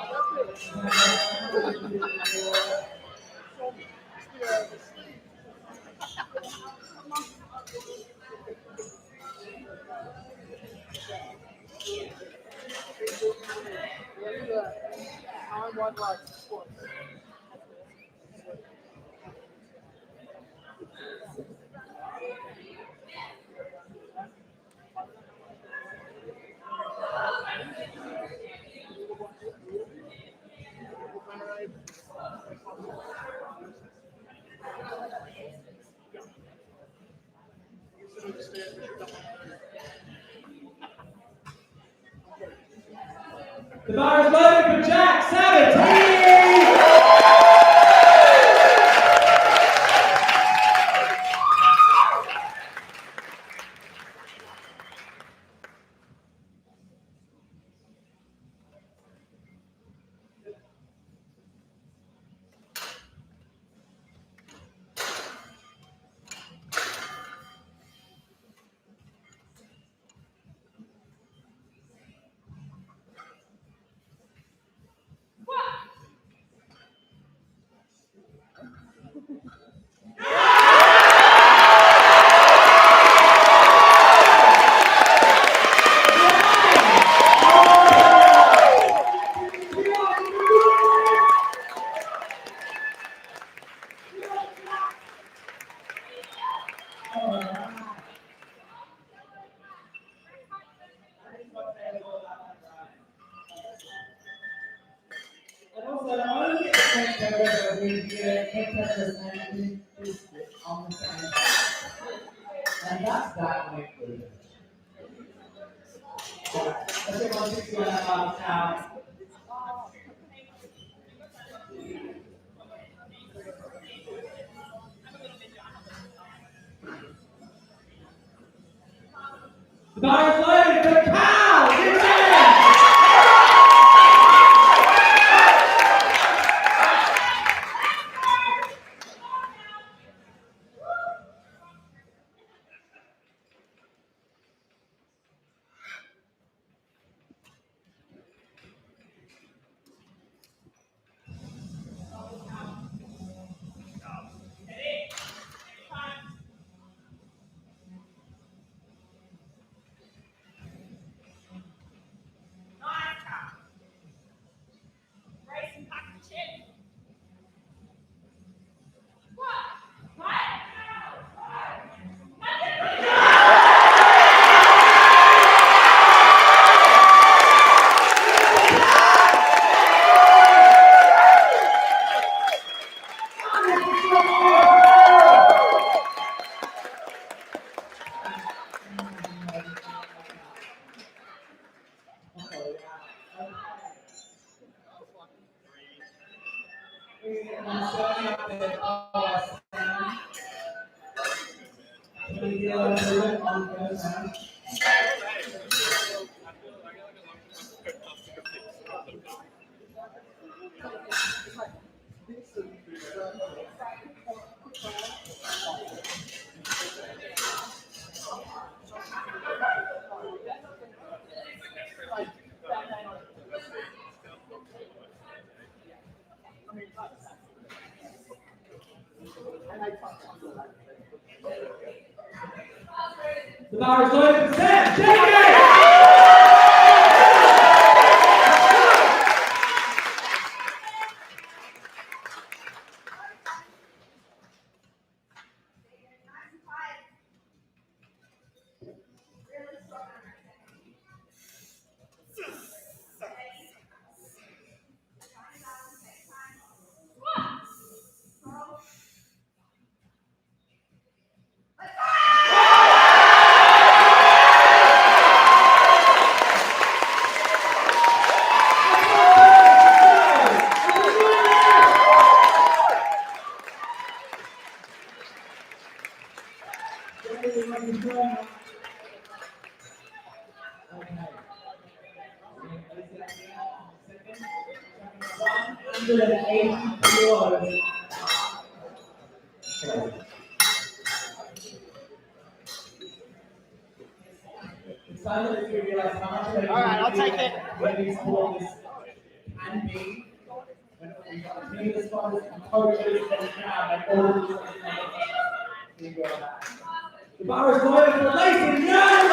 the only takeover that we get contestants and is on the same. And that's that inclusion. Let's get 160 on that now. The bar is loaded for Cal! Get ready! The bar is loaded for Sam. Take it! Alright, I'll take it. The bar is loaded for Lacey Young!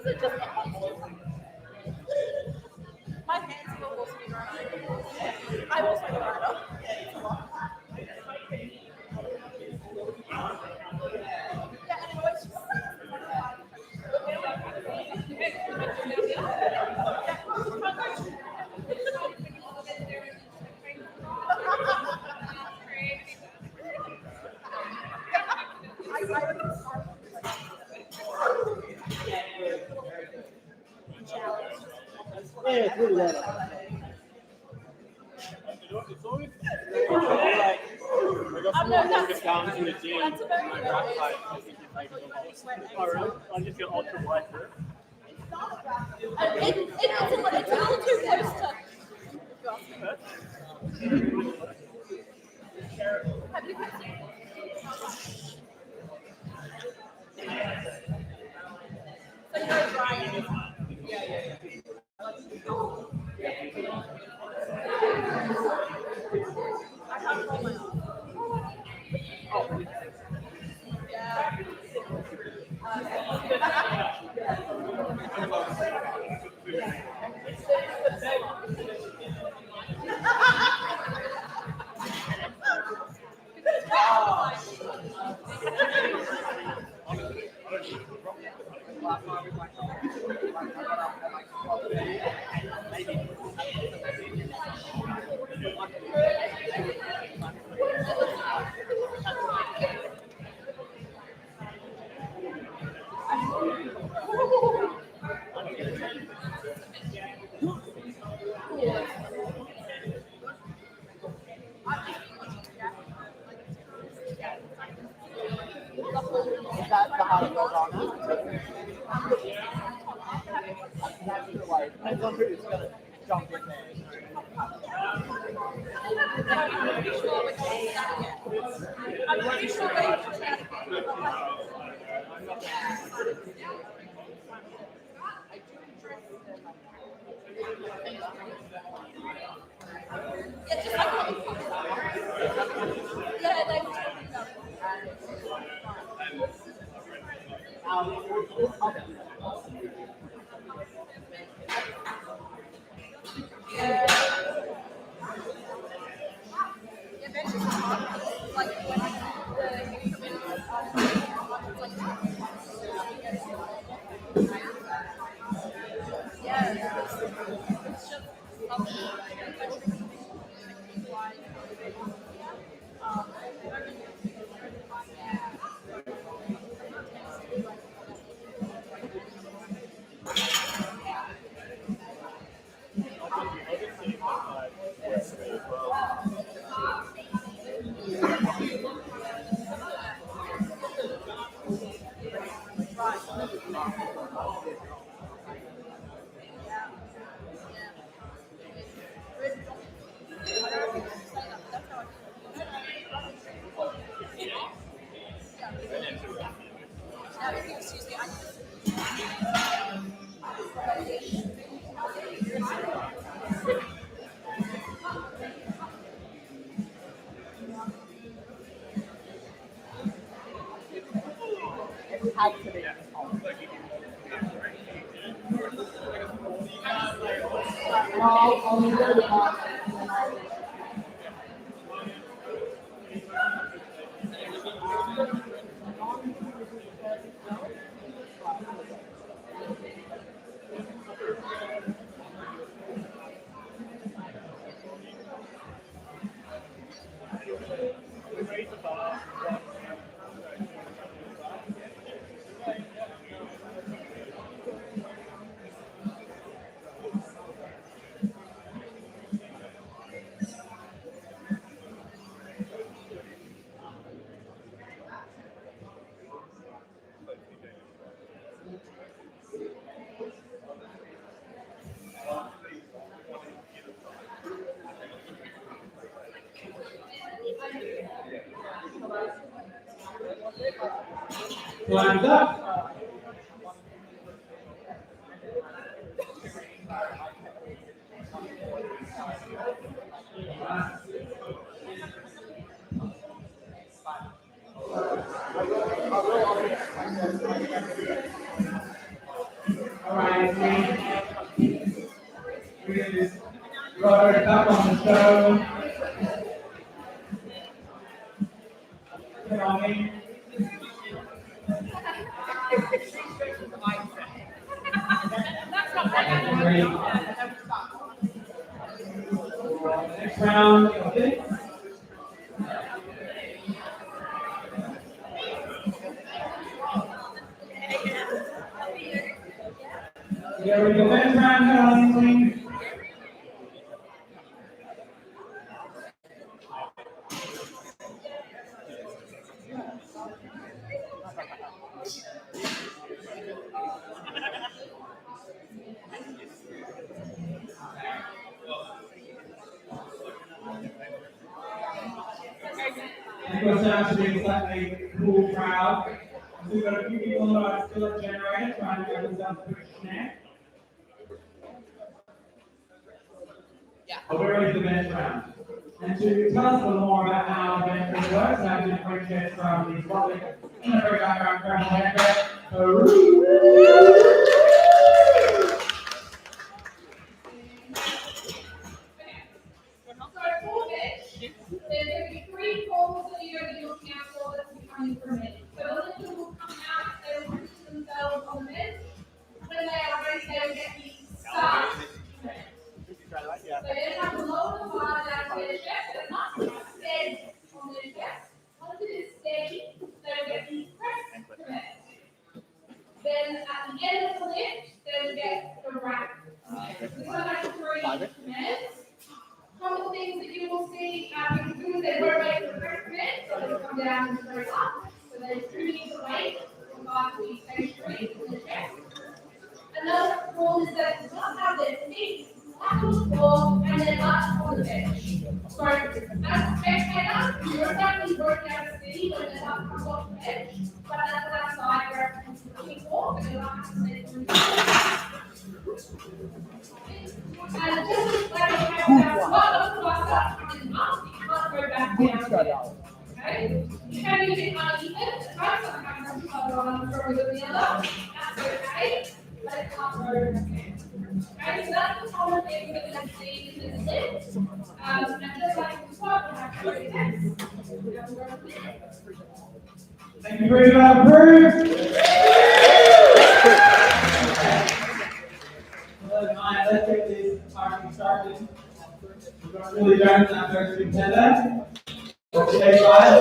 Does it just my hands feel also be right. I'm also a writer. Yeah, anyway, it's just Yeah, it's really well. I'm no, that's Down to the gym. that's a very My good back way. side, I think it's like the most. Oh, really? I just feel ultra wide. It's a little too close to. Have you so you know dry. I can't roll my arm. Yeah. Is that the how it goes on now? That's the like, I'm wondering it's gonna jump in there. I'm pretty sure they yeah, just like yeah, they were talking about yeah, eventually, like when yeah, it's just It had to be. I'll leave it at Time's up. Robert up on the show. Filming. Great. Next round, okay. There we go. Next round, Colleen. It goes down to being such a cool crowd. So we've got a few people who are still at generator trying to get themselves a quick snack. But we're ready for the bench round. And to tell us a little more about how the bench round works, I have to differentiate from the public in a very background background. There's going to be three forms that you're going to be looking out for that's becoming fermented. So the liquid will come out, they will put themselves on the bench. When they are ready, they will get the starch fermented. So they have to lower the fire down to their chest, but not steady on their chest. Once it is steady, they will get the press fermented. Then at the end of the lift, they will get the rack fermented. So that's three ferments. Some of the things that you will see people do, they won't wait for the first minute, so they'll come down and straight up. So there's 2 minutes to wait from 5 to stage 3 in the chest. Another form is that does not have their feet flat on the floor and their butt on the bench. So as a spectator, you're exactly working out to see when the butt comes off the bench, but that's what our side reference is looking for, so you'll have to say through and just like I have what looks like that is up, you can't go back down. Okay? You can use it uneven, okay? Sometimes I'm stronger on one stronger than the other. That's okay, but it can't go again. Okay, so that's the common thing that we see in this list. And just like the squat, we have to go next. Thank you very much, Bruce. Let's get this party started. We're going to really learn that first contender. Okay, guys.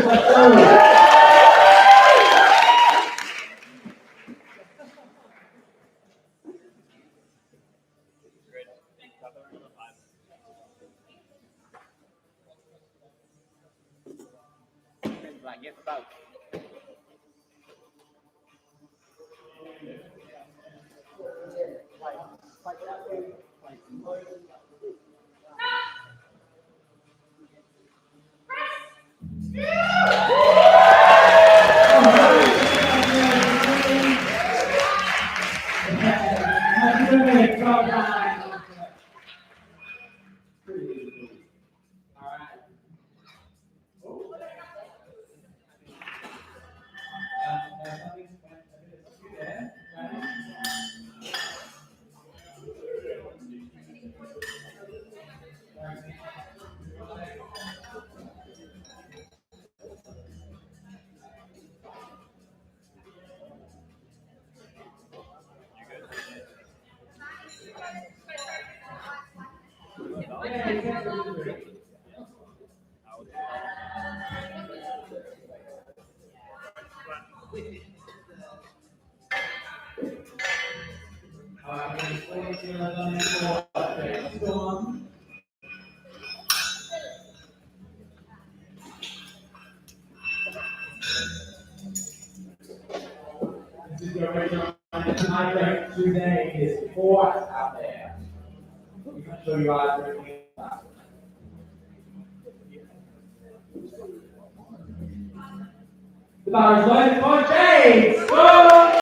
Let's go. Today is 4 out there. We can show you guys everything. The bar is loaded for James.